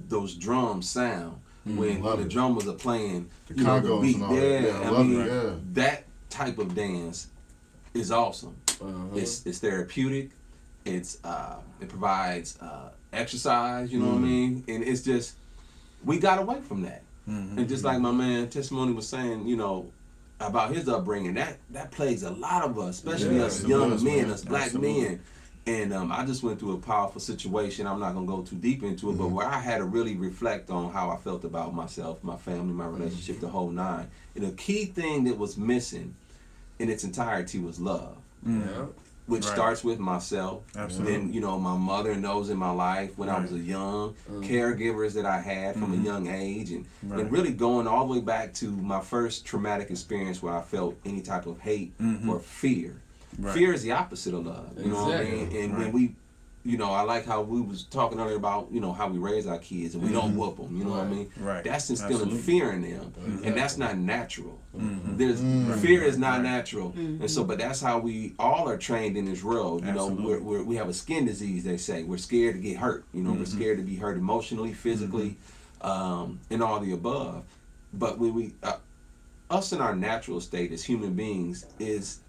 those drums sound when Love the it. drummers are playing The you know, the congos beat. and all Yeah, that. Yeah, I I love mean it, yeah. that type of dance is awesome. Uh-huh. It's therapeutic. It provides exercise. You know what I mean? And it's just we got away from that. And just like my man Testimony was saying, you know, about his upbringing, that plagues a lot of us, especially Yeah, us it young does, men, man. us black Absolutely. men. And I just went through a powerful situation. I'm not gonna go too deep into it, but where I had to really reflect on how I felt about myself, my family, my relationship, the whole nine. And the key thing that was missing in its entirety was love, Yeah. which Right. starts with myself. Absolutely. Then, you know, my mother and those in my life when I was a young caregivers that I had from a young age, and really going all the way back to my first traumatic experience where I felt any type of hate or fear. Right. Fear is the opposite of love. You know what I mean? Exactly. And Right. when we, you know, I like how we was talking earlier about, you know, how we raise our kids and we don't whoop them. You know what I mean? Right. That's instilling Absolutely. fear in them, and that's not natural. There's fear is not natural, and so, but that's how we all are trained in this world. You know, Absolutely. we have a skin disease. They say we're scared to get hurt. You know, we're scared to be hurt emotionally, physically, and all the above. But when we, us in our natural state as human beings is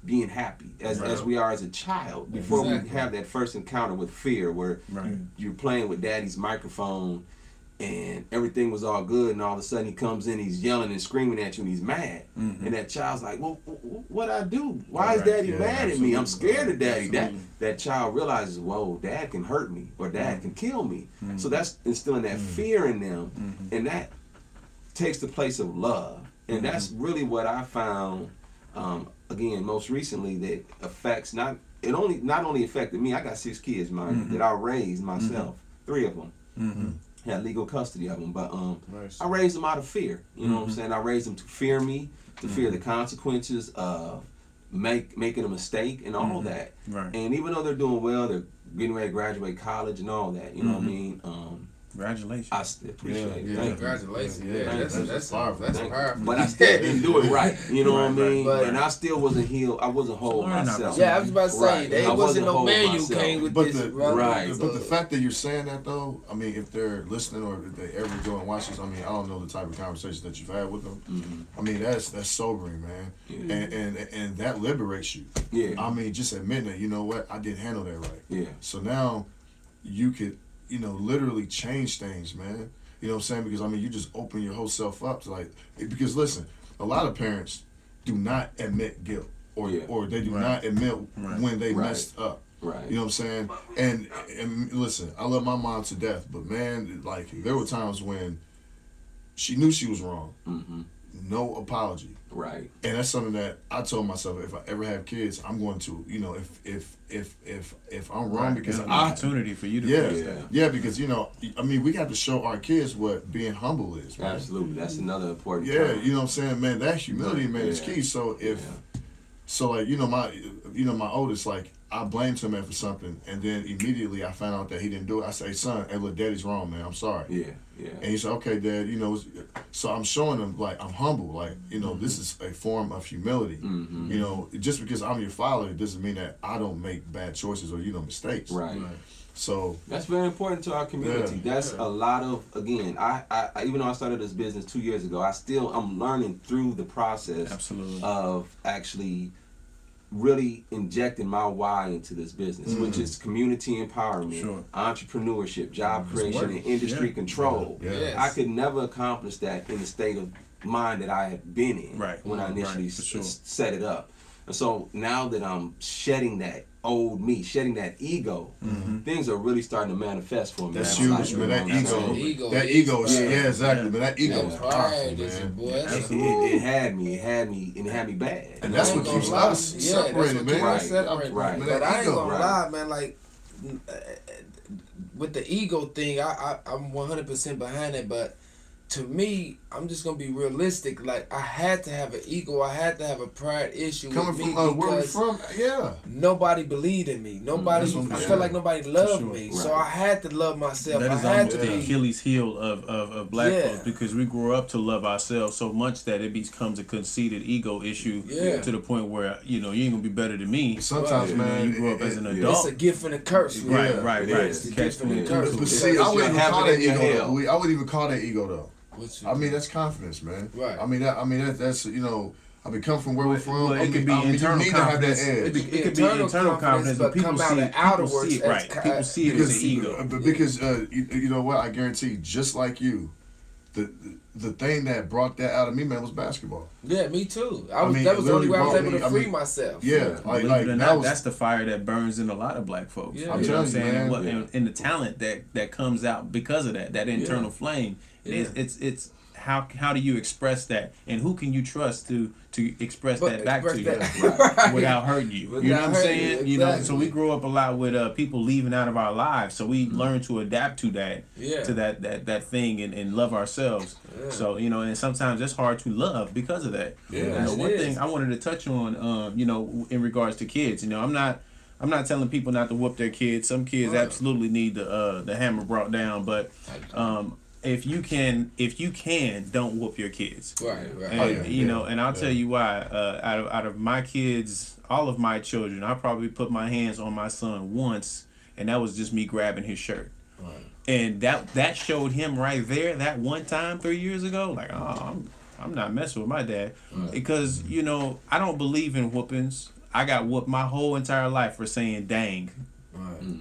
being happy as we are as a child before we Exactly. have that first encounter with fear where Right. you're playing with daddy's microphone and everything was all good and all of a sudden he comes in, he's yelling and screaming at you and he's mad, and that child's like, well, what I do? Why is Right. daddy Yeah, mad at me? I'm absolutely. scared of daddy. Absolutely. That child realizes, whoa, dad can hurt me or dad can kill me. So that's instilling that fear in them, and that takes the place of love. And that's really what I found, again, most recently, that affects not only affected me. I got 6 kids, man, that I raised myself, 3 of them. Had legal custody of them, but I raised them out of fear. You know what I'm saying? I raised them to fear me, to fear the consequences of making a mistake and all that. Right. And even though they're doing well, they're getting ready to graduate college and all that. You know what I mean? Congratulations. I still appreciate it. Yeah. Thank you. Congratulations. Yeah, Yeah, that's powerful. That's Thank you. powerful. But I still didn't do it right. You know what I Right, mean? right. And I still wasn't healed. I wasn't whole Learn myself. Yeah, I was about to say, Right. there I wasn't no whole manual myself. came with But this. the- brother. Right. But the fact that you're saying that though, I mean, if they're listening or if they ever go and watch this, I mean, I don't know the type of conversations that you've had with them. I mean, that's sobering, man, and that liberates you. Yeah. I mean, just admitting that, you know what, I didn't handle that right. Yeah. So now you could, literally change things, man. You know what I'm saying? Because I mean, you just open your whole self up to because listen, a lot of parents do not admit guilt or they do not admit when they messed up. Right. You know what I'm saying? And listen, I love my mom to death, but man, like there were times when she knew she was wrong, no apology. Right. And that's something that I told myself, if I ever have kids, I'm going to, you know, if I'm wrong, because There's an opportunity for you to fix Yeah. that. yeah, because you know, I mean, we got to show our kids what being humble is, man. Absolutely. That's another important Yeah, term. you know what I'm saying, man. That humility, man, is Yeah. key. So so like my oldest, like I blamed him man for something, and then immediately I found out that he didn't do it. I say, son, hey, look, daddy's wrong, man. I'm sorry. Yeah. Yeah. And he said, okay, dad, you know, so I'm showing him, like, I'm humble. Like, you know, this is a form of humility. Mm-hmm. You know, just because I'm your father, it doesn't mean that I don't make bad choices or, you know, mistakes. Right. So, That's very important to our community. Yeah. That's a lot of, again, I even though I started this business 2 years ago, I'm learning through the process Absolutely. of actually really injecting my why into this business, which is community empowerment, Sure. entrepreneurship, job creation, and industry control. Yeah. Yes. I could never accomplish that in the state of mind that I had been in Right. when I initially Right, for sure. set it up. And so now that I'm shedding that old me, shedding that ego, things are really starting to manifest for me. that's now. huge, Like, man. That you know ego, what I'm saying? Ego that is ego is, pride. yeah, exactly. Yeah. Man, that ego That is pride powerful, is a man. boy. It had me, and it had me bad. And that's I what ain't keeps gonna lie. us Yeah, that's separated, what man. keeps us Right, separated. right. But That I ain't ego, gonna right. lie, man. Like with the ego thing, I'm 100% behind it. But to me, I'm just gonna be realistic. Like I had to have an ego. I had to have a pride issue Coming with me from where we because from, yeah. nobody believed in me. Nobody. That's what I'm I saying. felt like nobody loved sure. me. Right. So I had to love myself. That I is had almost to the be. Achilles heel of black Yeah. folks, because we grew up to love ourselves so much that it becomes a conceited ego issue Yeah. to the point where, you know, you ain't gonna be better than me. Sometimes, You know, man, you grew up as an yeah. adult. It's a gift and a curse. man. Right, Yeah, right, it right. is. It's a catch Different 22. curse. But It's see, I because wouldn't you even have call it that in your ego. hell. I wouldn't even call that ego though. What you I mean, do? that's confidence, man. Right. I mean, that's you know. I mean, come from where we're from. Well, I it could be mean, internal you need to have that confidence. edge. It could be internal confidence, but people come out see of it. outer People words see it, as right? People see it as an ego. Because you know what? I guarantee, just like you, the thing that brought that out of me, man, was basketball. Yeah, me too. I mean, That was the only way I was literally able to brought free me- myself. Yeah, Believe like it or that not, was. that's the fire that burns in a lot of black folks. Yeah. You I'm know what I'm telling you, saying? man. And, what, Yeah. and the talent that comes out because of that internal flame. Yeah. It's how do you express that, and who can you trust to express But that back to you express that- right, right. without hurting you? You know Without what I'm hurting saying? you, You know, so exactly. we grow up a lot with people leaving out of our lives, so we learn to adapt to that, Yeah. to that thing, and love ourselves. Yeah. So you know, and sometimes it's hard to love because of that. Yeah. You know, Yes, it one is. thing I wanted to touch on, you know, in regards to kids, you know, I'm not telling people not to whoop their kids. Some kids Right. absolutely need the hammer brought down, but if you can, don't whoop your kids. Right, right. And, Oh, yeah, you know, yeah, and I'll yeah. tell you why. Out of my kids, all of my children, I probably put my hands on my son once, and that was just me grabbing his shirt. Right. And that showed him right there that one time 3 years ago, like, oh, I'm not messing with my dad, because you know I don't believe in whoopings. I got whooped my whole entire life for saying dang,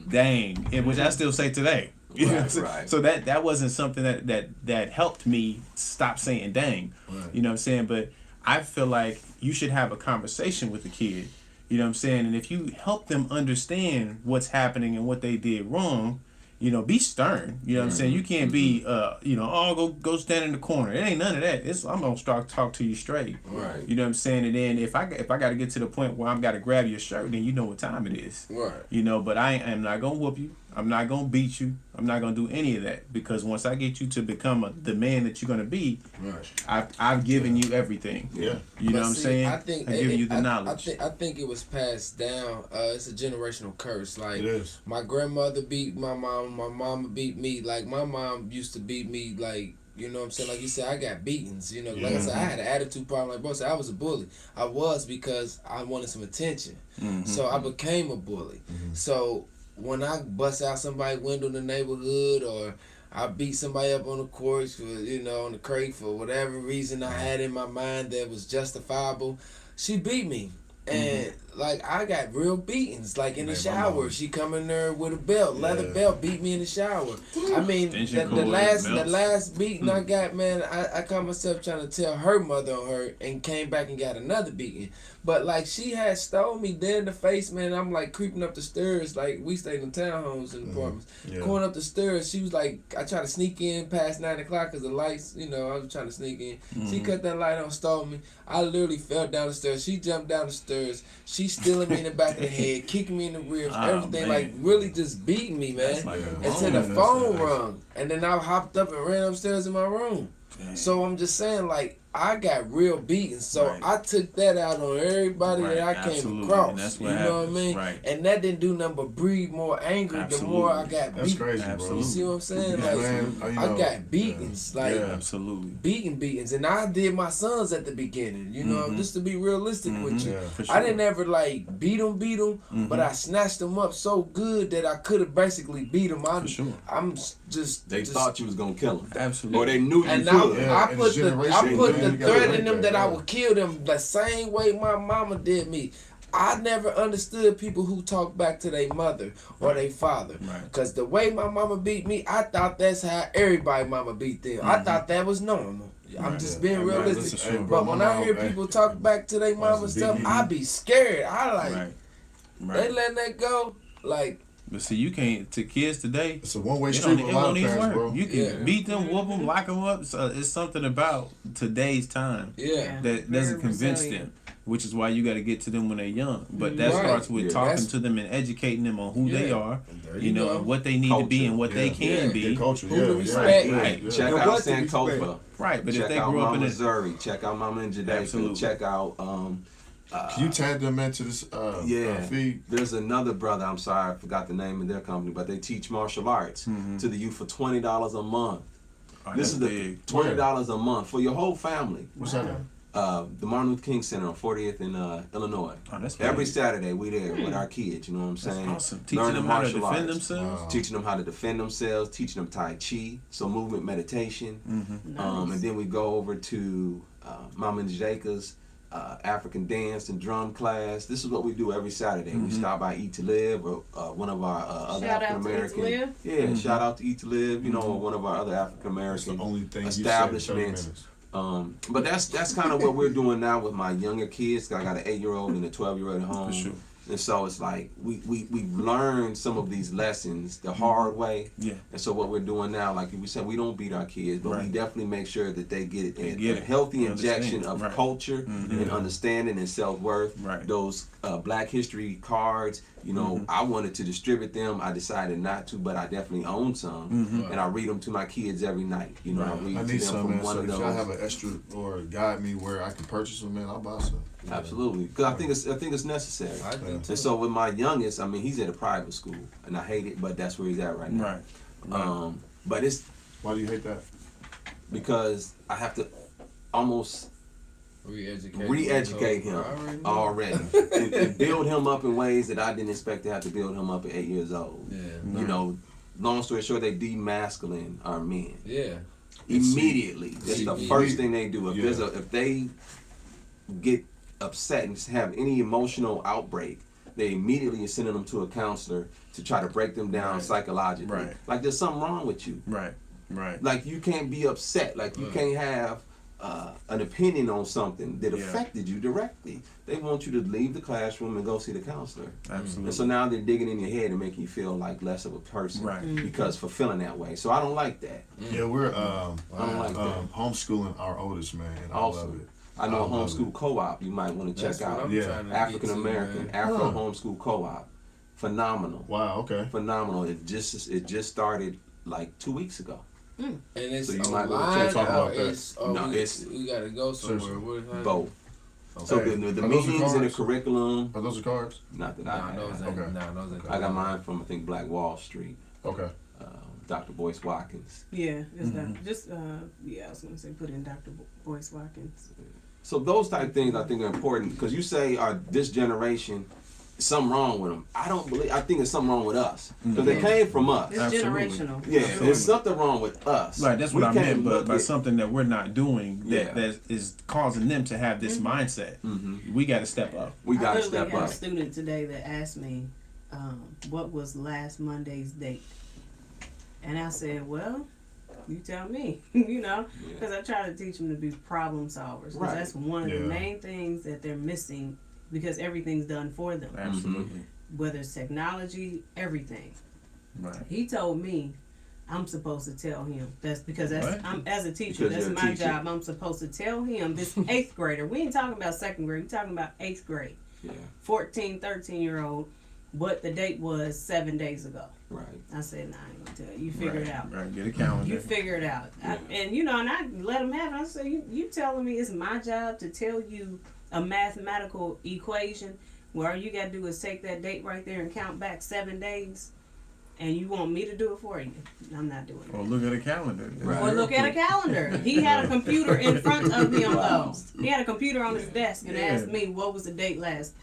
dang, and which I still say today. You know what I'm saying? right. So that wasn't something that helped me stop saying dang. Right. You know what I'm saying? But I feel like you should have a conversation with the kid. You know what I'm saying? And if you help them understand what's happening and what they did wrong, you know, be stern. You know what I'm saying? You can't be, you know, oh, go stand in the corner. It ain't none of that. I'm gonna start talk to you straight. Right. You know what I'm saying? And then if I got to get to the point where I'm got to grab your shirt, then you know what time it is. Right. You know, but I'm not gonna whoop you. I'm not gonna beat you. I'm not gonna do any of that, because once I get you to become the man that you're gonna be, Right. I've given you everything. Yeah. You know But what I'm see, saying? I think I've given you the knowledge. I think it was passed down. It's a generational curse. Like It is. my grandmother beat my mom. My mama beat me. Like my mom used to beat me. Like you know what I'm saying. Like you said, I got beatings. You know, like I said, I had an attitude problem. Like bro said, I was a bully. I was because I wanted some attention. So I became a bully. So when I bust out somebody's window in the neighborhood, or I beat somebody up on the court, for, you know, on the crate for whatever reason I had in my mind that was justifiable, she beat me. And like I got real beatings, like in the Man, my shower. mama- She come in there with a belt, leather Yeah. belt, beat me in the shower. I mean, Extension the cord, belts. last beating I got, man, I caught myself trying to tell her mother on her, and came back and got another beating. But like she had stole me dead in the face, man. I'm like creeping up the stairs, like we stayed in townhomes and apartments. Yeah. Going up the stairs, she was like, I tried to sneak in past 9 o'clock because the lights, I was trying to sneak in. She cut that light on, stole me. I literally fell down the stairs. She jumped down the stairs. She stealing me in the back of the head, kicking me in the ribs, Oh, everything, man. like really just beating me, man. That's like a Until bone. the phone rung, and then I hopped up and ran upstairs in my room. Dang. So I'm just saying, like, I got real beatings. So Right. I took that out on everybody Right, that I came absolutely. across. And that's You what know what I happens. mean? Right. And that didn't do nothing but breed more anger the more I Absolutely. got That's beat. crazy, bro. Absolutely. You see what I'm saying? Yeah, Like, man, you I know, got beatings. Like, Yeah. Absolutely. beatings. And I did my sons at the beginning, just to be realistic with you. Yeah. For I didn't ever like beat them, but I snatched them up so good that I could have basically beat them. For sure. I'm just They thought you was gonna kill them, Absolutely. or they knew you and could. Yeah, I and put the the generation, threat you gotta in break them that, that I yeah. would kill them the same way my mama did me. I never understood people who talk back to their mother or their father. Right. Because the way my mama beat me, I thought that's how everybody mama beat them. I thought that was normal. I'm Right. just being Hey, man, realistic. listen, hey, bro, But when my I mom- hear hey, people talk back to their mama and stuff, beating I be scared. I like, Right. they Right. letting that go. Like, But see, you can't, to kids today, It's a one-way it street don't, with it a lot won't of even parents, work. bro. You can Yeah. beat them, whoop them, lock them up. So it's something about today's time yeah. that Very doesn't convince resilient. them, which is why you got to get to them when they're young. But that Right. starts with Yeah. talking That's- to them and educating them on who they Yeah. are, There you know, go. and what they need to be Culture. and what they Yeah. can Yeah. be. Their culture, Who to yeah, respect. yeah, Right. yeah. Check And out what to Sankofa. Right, but if Check they out grew up Mama in a Missouri. Check out Mama in Jamaica. Absolutely. Check out Can you tag them into this yeah. feed? There's another brother. I'm sorry, I forgot the name of their company, but they teach martial arts to the youth for $20 a month. Oh, This that's is the big. $20 a month for your whole family. What's that? The Martin Luther King Center on 40th in Illinois. Oh, that's Every big. Saturday we there with our kids. You know what I'm That's saying? awesome. Teaching Learning them how to martial defend arts. themselves. Wow. Teaching them how to defend themselves, teaching them Tai Chi, so movement meditation. And then we go over to Mama and Jaka's African dance and drum class. This is what we do every Saturday. We stop by Eat to Live, or one of our other Shout out African to Eat to American. Live. Yeah, shout out to Eat to Live. You know, one of our other African That's the American only thing you said in 30 establishments. minutes. But that's kind of what we're doing now with my younger kids. I got an 8-year-old and a 12-year-old at home. For sure. And so it's like we've learned some of these lessons the hard way. Yeah. And so what we're doing now, like we said, we don't beat our kids, but we Right. definitely make sure that they get They a get it. healthy They injection understand. of Right. culture and understanding and self-worth. Right. Those Black History cards, you know, I wanted to distribute them. I decided not to, but I definitely own some. And I read them to my kids every night. You know, I read I to need them some, from man. one So of if those. y'all have an extra or guide me where I can purchase them, man, I'll buy some. Absolutely, because I think it's necessary. I do And so with my youngest, I mean, he's at a private school, and I hate it, but that's where he's at right now. Right. But it's Why do you hate that? because I have to almost re-educate him already and build him up in ways that I didn't expect to have to build him up at 8 years old. Yeah. You know, long story short, they demasculine our men Yeah. immediately. That's the See, first thing they do. yeah. If they get upset and have any emotional outbreak, they immediately are sending them to a counselor to try to break them down psychologically. Right. Like there's something wrong with you. Right. Right. Like you can't be upset. Like you can't have an opinion on something that Yeah. affected you directly. They want you to leave the classroom and go see the counselor. Absolutely. And so now they're digging in your head and making you feel like less of a person Right. because for feeling that way. So I don't like that. Yeah, we're I don't like that. homeschooling our oldest, man. And I Also, love it. I know a I love homeschool co-op you might want to check That's what out. I'm Yeah. trying to African get to, American man. Afro homeschool co-op. Phenomenal. Wow, okay. Phenomenal. It just started like 2 weeks ago. And it's So you might wanna online talk about or that. it's, No, we, it's- we gotta go somewhere. Seriously. What, Both. So Okay. the Are those the meetings and the cards? curriculum, Are those the cards? not that Nah, I those have. ain't. Okay. Nah, those ain't. I got mine from I think Black Wall Street. Okay. Dr. Boyce Watkins. Yeah, it's that. Just yeah, I was gonna say put in Dr. Boyce Watkins. So those type of things I think are important because you say this generation something wrong with them. I don't believe. I think it's something wrong with us because they came from us. It's Absolutely. generational. Yeah, there's something wrong with us. Right, that's what We I can't meant, but look by at- something that we're not doing Yeah. that is causing them to have this mindset. We got to step up. we I got to literally step had up. a student today that asked me, what was last Monday's date? And I said, well, you tell me, you know, because I try to teach them to be problem solvers. Because Right. that's one of the Yeah. main things that they're missing because everything's done for them. Absolutely. Whether it's technology, everything. Right. He told me I'm supposed to tell him. That's because What? I'm as a teacher, Because that's you're a my teacher. job. I'm supposed to tell him, this 8th grader. We ain't talking about 2nd grade. We're talking about 8th grade. Yeah, 14, 13-year-old, what the date was 7 days ago. right. I said, nah, I ain't gonna tell you. You figure Right. it out. Right. Get a calendar. You figure it out. Yeah. And you know, and I let him have it. I said, you telling me it's my job to tell you a mathematical equation where all you gotta do is take that date right there and count back 7 days, and you want me to do it for you? I'm not doing it. Or look at a calendar. Right. Or look at a calendar. He had a computer in front of him Wow. though. He had a computer on his desk and Yeah. asked me what was the date last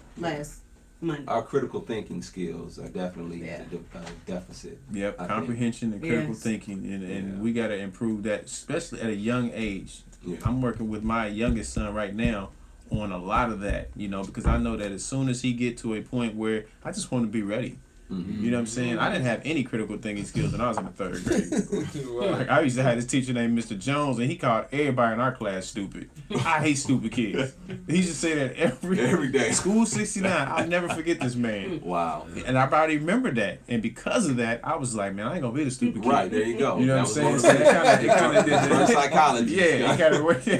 Monday. Our critical thinking skills are definitely Yeah. a deficit. Yep, I think. comprehension and critical Yes. thinking, and Yeah. we got to improve that, especially at a young age. Yeah. I'm working with my youngest son right now on a lot of that, you know, because I know that as soon as he get to a point where I just want to be ready. Mm-hmm. You know what I'm saying? I didn't have any critical thinking skills when I was in the 3rd grade. Like, I used to have this teacher named Mr. Jones, and he called everybody in our class stupid. I hate stupid kids. He used to say that Every day. School 69. I'll never forget this man. Wow. And I probably remember that. And because of that, I was like, man, I ain't gonna be the stupid kid. Right, there you go. You know That what I'm was saying? one So of that the- kinda did that. Reverse psychology. Yeah, it kind of worked. You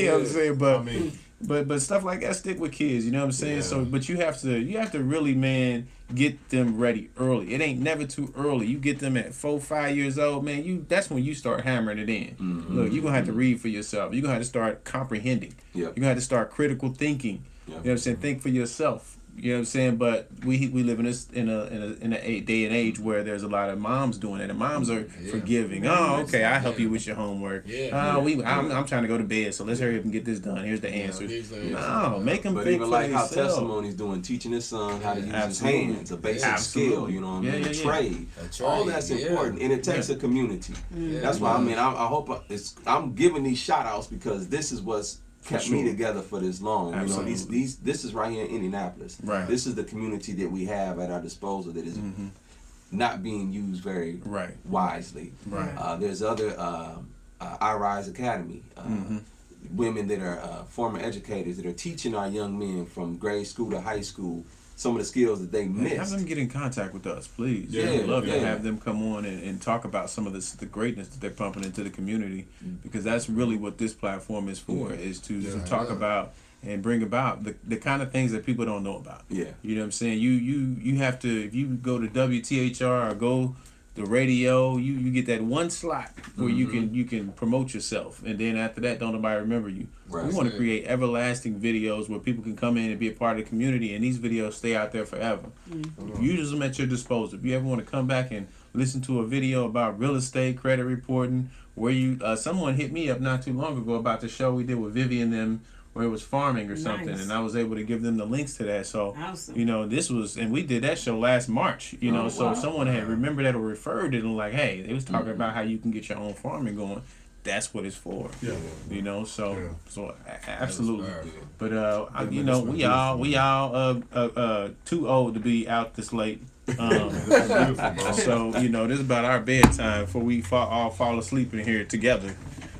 know what I'm saying? But I mean, but stuff like that stick with kids. You know what I'm saying? Yeah. So, but you have to really, man, get them ready early. It ain't never too early. You get them at 4, 5 years old, man. That's when you start hammering it in. Mm-hmm. Look, you're gonna have to read for yourself. You're gonna have to start comprehending. Yep. You're gonna have to start critical thinking. Yep. You know what I'm saying? Think for yourself. You know what I'm saying? But we live in a day and age where there's a lot of moms doing it, and moms are forgiving. Oh, okay, I help you with your homework. Yeah. I'm trying to go to bed, so let's hurry up and get this done. Here's the answers. No, make them But think even for like how themselves. Testimony's doing, teaching his son how to use Absolutely. his hands, a basic Absolutely. skill, you know what I mean, Yeah, a yeah, yeah. trade. All that's yeah. important, and it takes a community. That's why I mean, I hope I'm giving these shout outs because this is what's kept me sure. together for this long. Absolutely. You know, this is right here in Indianapolis. Right. This is the community that we have at our disposal that is not being used very Right. wisely. Right. There's other I Rise Academy. Women that are former educators that are teaching our young men from grade school to high school some of the skills that they Have missed. them get in contact with us, please. Yeah, I'd love to yeah. have them come on and talk about some of the greatness that they're pumping into the community, because that's really what this platform is for, is to talk about and bring about the kind of things that people don't know about. Yeah. You know what I'm saying? You have to, if you go to WTHR or go the radio, you get that one slot where you can promote yourself, and then after that, don't nobody remember you. Right. We want to create everlasting videos where people can come in and be a part of the community, and these videos stay out there forever. Use them at your disposal. If you ever want to come back and listen to a video about real estate, credit reporting, where you someone hit me up not too long ago about the show we did with Vivian them, where it was farming or something, Nice. and I was able to give them the links to that. So, Awesome. you know, this was, and we did that show last March, you know, so wow. if someone had remembered that or referred it and like, hey, they was talking about how you can get your own farming going. That's what it's for. Yeah. You know, so Yeah. so absolutely. powerful. But you know, we all too old to be out this late. That's beautiful, bro. So you know, this is about our bedtime before we all fall asleep in here together.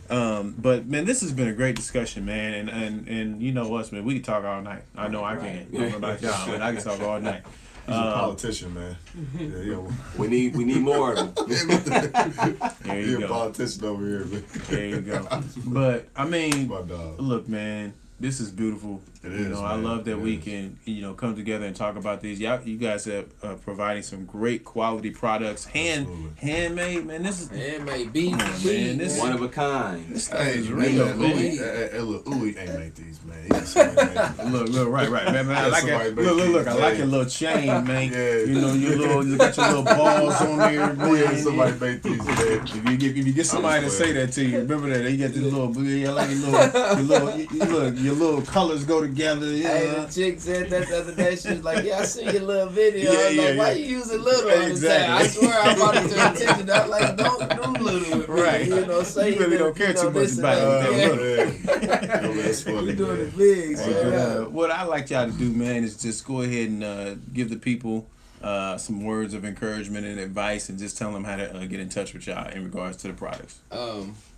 But man, this has been a great discussion, man, and you know us, man, we can talk all night. I know I can. I don't know about y'all, but I can talk all night. He's a politician, man. Yeah, We need more of them. There He's you a go. politician over here, man. There you go. But I mean, My dog. look, man, this is beautiful. It You is, know, I man. love that It we is. can, you know, come together and talk about these. You guys are providing some great quality products, handmade, man. This is Handmade beef, man, this- One of a kind. this stuff Hey, is man, real, look, man. hey, look, Uwe ain't make these, man. He got somebody make them. Look, right, man. I like somebody it. make Look, I these, like man. your little chain, man. Yeah. You know, you got your little balls on there, man. Yeah, somebody make these, man. If you get somebody to say that to you, remember that you got this little, I like your your little colors go together. Hey, the chick said that the other day. She was like, "Yeah, I see your little video." I was like, "Why you using little on the tag?" I swear I'm about to turn attention. I'm like, "Don't do little with me." Right. You know, say You really don't care too much about it. That's funny. We doing it big. So, What I like y'all to do, man, is just go ahead and give the people some words of encouragement and advice, and just tell them how to get in touch with y'all in regards to the products.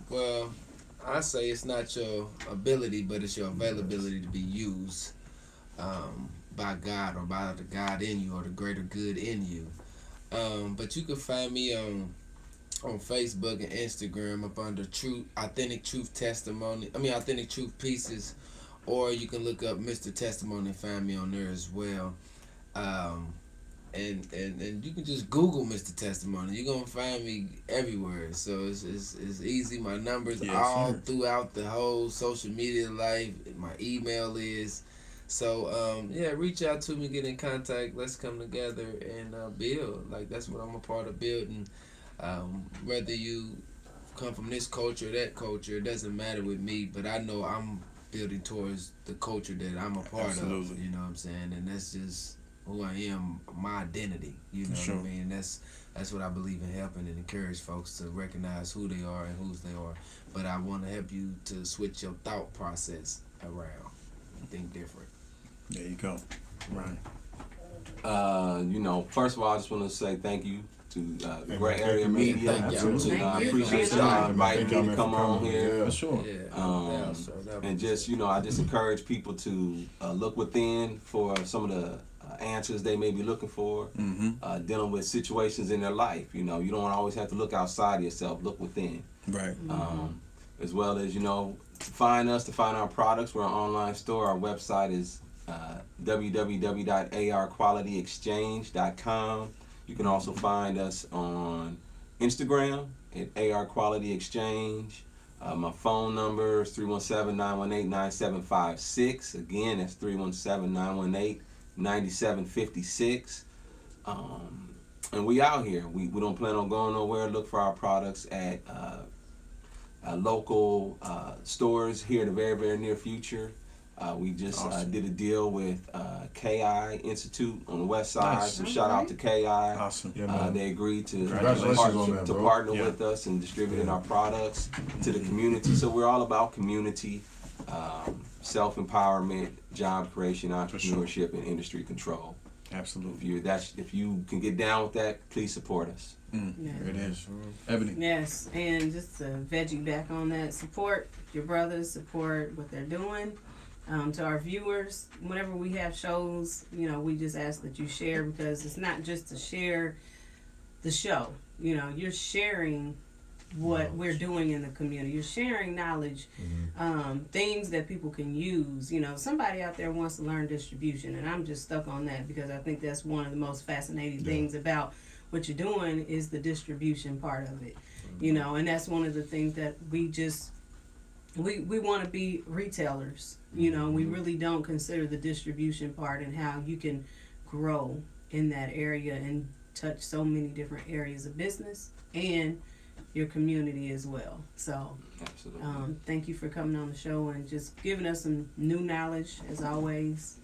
Well, I say it's not your ability, but it's your availability to be used by God or by the God in you or the greater good in you. But you can find me on Facebook and Instagram up under Authentic Truth Pieces, or you can look up Mr. Testimony and find me on there as well. And you can just Google Mr. Testimony. You're gonna find me everywhere. So it's easy. My numbers all throughout the whole social media life. My email is. So reach out to me, get in contact. Let's come together and build. Like, that's what I'm a part of, building. Whether you come from this culture or that culture, it doesn't matter with me. But I know I'm building towards the culture that I'm a part of. You know what I'm saying? And that's just who I am, my identity. You know what I mean? That's what I believe in, helping and encourage folks to recognize who they are and whose they are. But I want to help you to switch your thought process around and think different. There you go. Right. First of all, I just want to say thank you to Great Area Media. Absolutely. I appreciate y'all inviting me to come on here. For sure. And just, I just encourage people to look within for some of the answers they may be looking for, dealing with situations in their life. You don't always have to look outside of yourself. Look within. Right. As well as, to find our products. We're an online store. Our website is www.arqualityexchange.com. You can also find us on Instagram at AR Quality Exchange. My phone number is 317-918-9756. Again, that's 317-918-9756. And we out here. We don't plan on going nowhere. Look for our products at local stores here in the very, very near future. We just did a deal with KI Institute on the west side. Nice. So shout out to KI. Awesome. Yeah, They agreed to Congratulations partner with us and distributing our products to the community. So we're all about community, self-empowerment, job creation, entrepreneurship, and industry control. Absolutely. If you can get down with that, please support us. There it is. Ebony. Yes, and just to veggie back on that, support your brothers, support what they're doing. To our viewers, whenever we have shows, we just ask that you share, because it's not just to share the show. You're sharing what we're doing in the community. You're sharing knowledge, things that people can use. Somebody out there wants to learn distribution, and I'm just stuck on that, because I think that's one of the most fascinating things about what you're doing is the distribution part of it. And that's one of the things that we want to be retailers. We really don't consider the distribution part and how you can grow in that area and touch so many different areas of business and your community as well. So thank you for coming on the show and just giving us some new knowledge as always,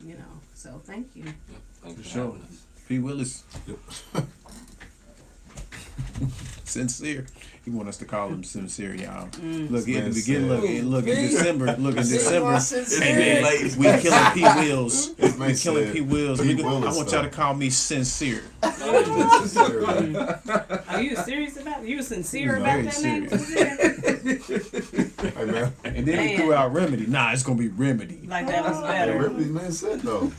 so thank you. Thank you For sure. P. Willis. Sincere. He want us to call him Sincere, y'all. Look, in the beginning, look in December. Hey, man, we killing P. Wills. We killing P. Wills. I want y'all to call me Sincere. Are you serious about it? You were sincere about that name? Hey, man. And then he threw out Remedy. Nah, it's gonna be Remedy. Like that was better. Ripley, man, said though.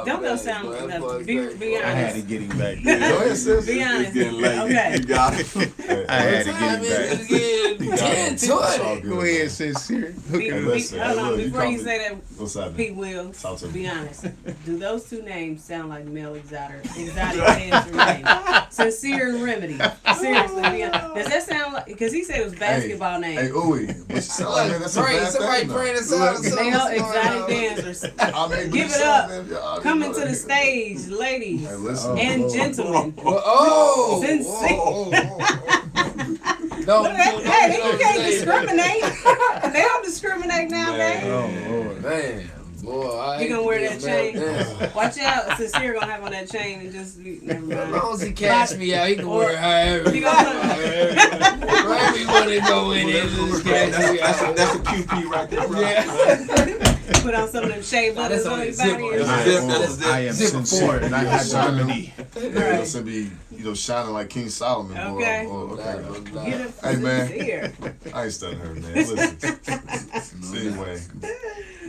Don't those sound enough? Be I had to honest. get him back. Go ahead, sis. Be honest. I Okay. had to get him back. Go ahead, Sincere. listen, Hold on, look, you before you call say that, What's happening? Pete Wills, Talk to me. be honest. Do those two names sound like male exotic dancer names? Sincere and Remedy. Seriously, be honest. Does that sound like? Because he said it was basketball Hey, names. ooey. But you sound like that's a bad Somebody thing, praying though. us out. Male exotic dancers. I mean, Give you it sound up. like y'all- Coming to the stage, ladies Hey, listen. and gentlemen. Oh, Sincere. Don't, Hey, you can't discriminate. They don't discriminate nowadays. Oh, Lord. Man, boy, I You gonna wear that chain? Man. Watch out, Sincere gonna have on that chain and just never As mind. long as he cash me out, he can wear it however. You gonna Wherever he want to go in it, just cash me out. That's a QP right there, bro. Yeah. put on some of them shea butters That's on on his the body. zipper. and- That's Zip, a that's zip. a I am Zip sincere, forward. and I have remedy. Yeah, it's gonna be, shining like King Solomon. Okay. Okay. Get up Hey, man. Sincere. I ain't studying her, man. Listen. Anyway,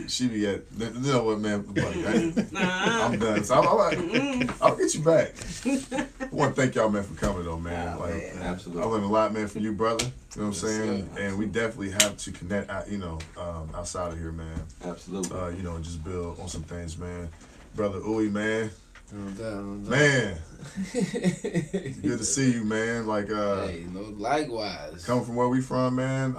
she be at. You know what, man? Buddy, I'm done. So I'll get you back. I want to thank y'all, man, for coming, though, man. Like, Absolutely. I learned a lot, man, from you, brother. You know what I'm Yes, saying? sir. And we definitely have to connect, outside of here, man. Absolutely. And just build on some things, man. Brother Uwe, man. Man. Man, good to see you, man. Like, Hey, no, likewise. coming from where we from, man.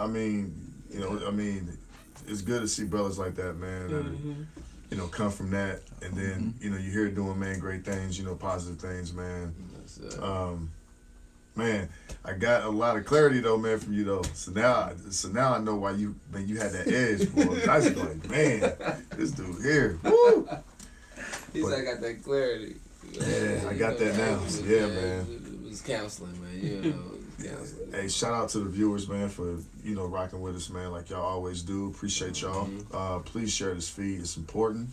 It's good to see brothers like that, man. That, come from that, and then you hear it doing, man, great things. Positive things, man. Man, I got a lot of clarity though, man, from you though. So now I know why you had that edge, boy. I was like, man, this dude here, woo. He said I got that clarity. Yeah, I got that now. Yeah, man. It was counseling, man. Counseling. Hey, shout out to the viewers, man, for rocking with us, man, like y'all always do. Appreciate y'all. Please share this feed. It's important.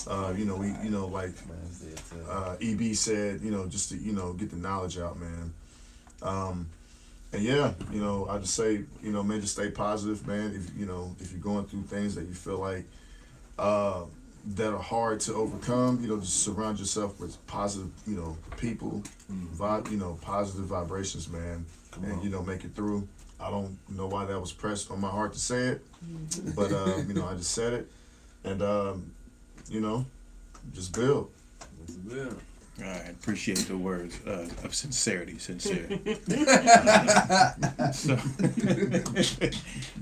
Like EB said, just to get the knowledge out, man. And yeah, I just say, man, just stay positive, man. If if you're going through things that you feel like that are hard to overcome, just surround yourself with positive, people, positive vibrations, man, and make it through. I don't know why that was pressed on my heart to say it, but I just said it, and just build. Yeah. All right, appreciate the words of sincerity, sincere. So,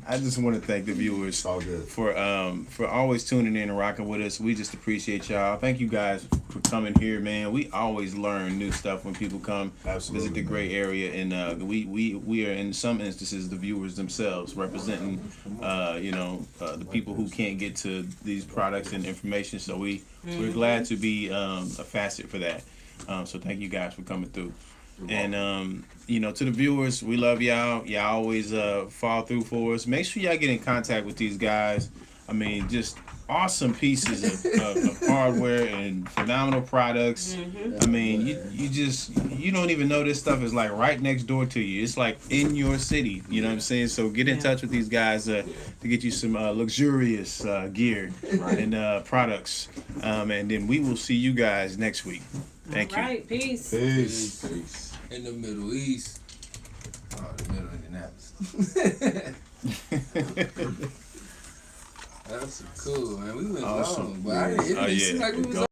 I just want to thank the viewers It's all good. for always tuning in and rocking with us. We just appreciate y'all. Thank you guys for coming here, man. We always learn new stuff when people come Absolutely, visit the gray area, and we are in some instances the viewers themselves representing the people who can't get to these products and information. So we're glad to be a facet for that. So thank you guys for coming through. And to the viewers, we love y'all. Y'all always fall through for us. Make sure y'all get in contact with these guys. I mean, just awesome pieces of hardware and phenomenal products. I mean, you don't even know this stuff is like right next door to you. It's like in your city. You know what I'm saying? So get in touch with these guys to get you some luxurious gear and products. And then we will see you guys next week. Thank you. All right, peace. Peace. In the Middle East. Oh, the Middle Indianapolis. That's cool, man. We went Awesome. long, but it seemed like we was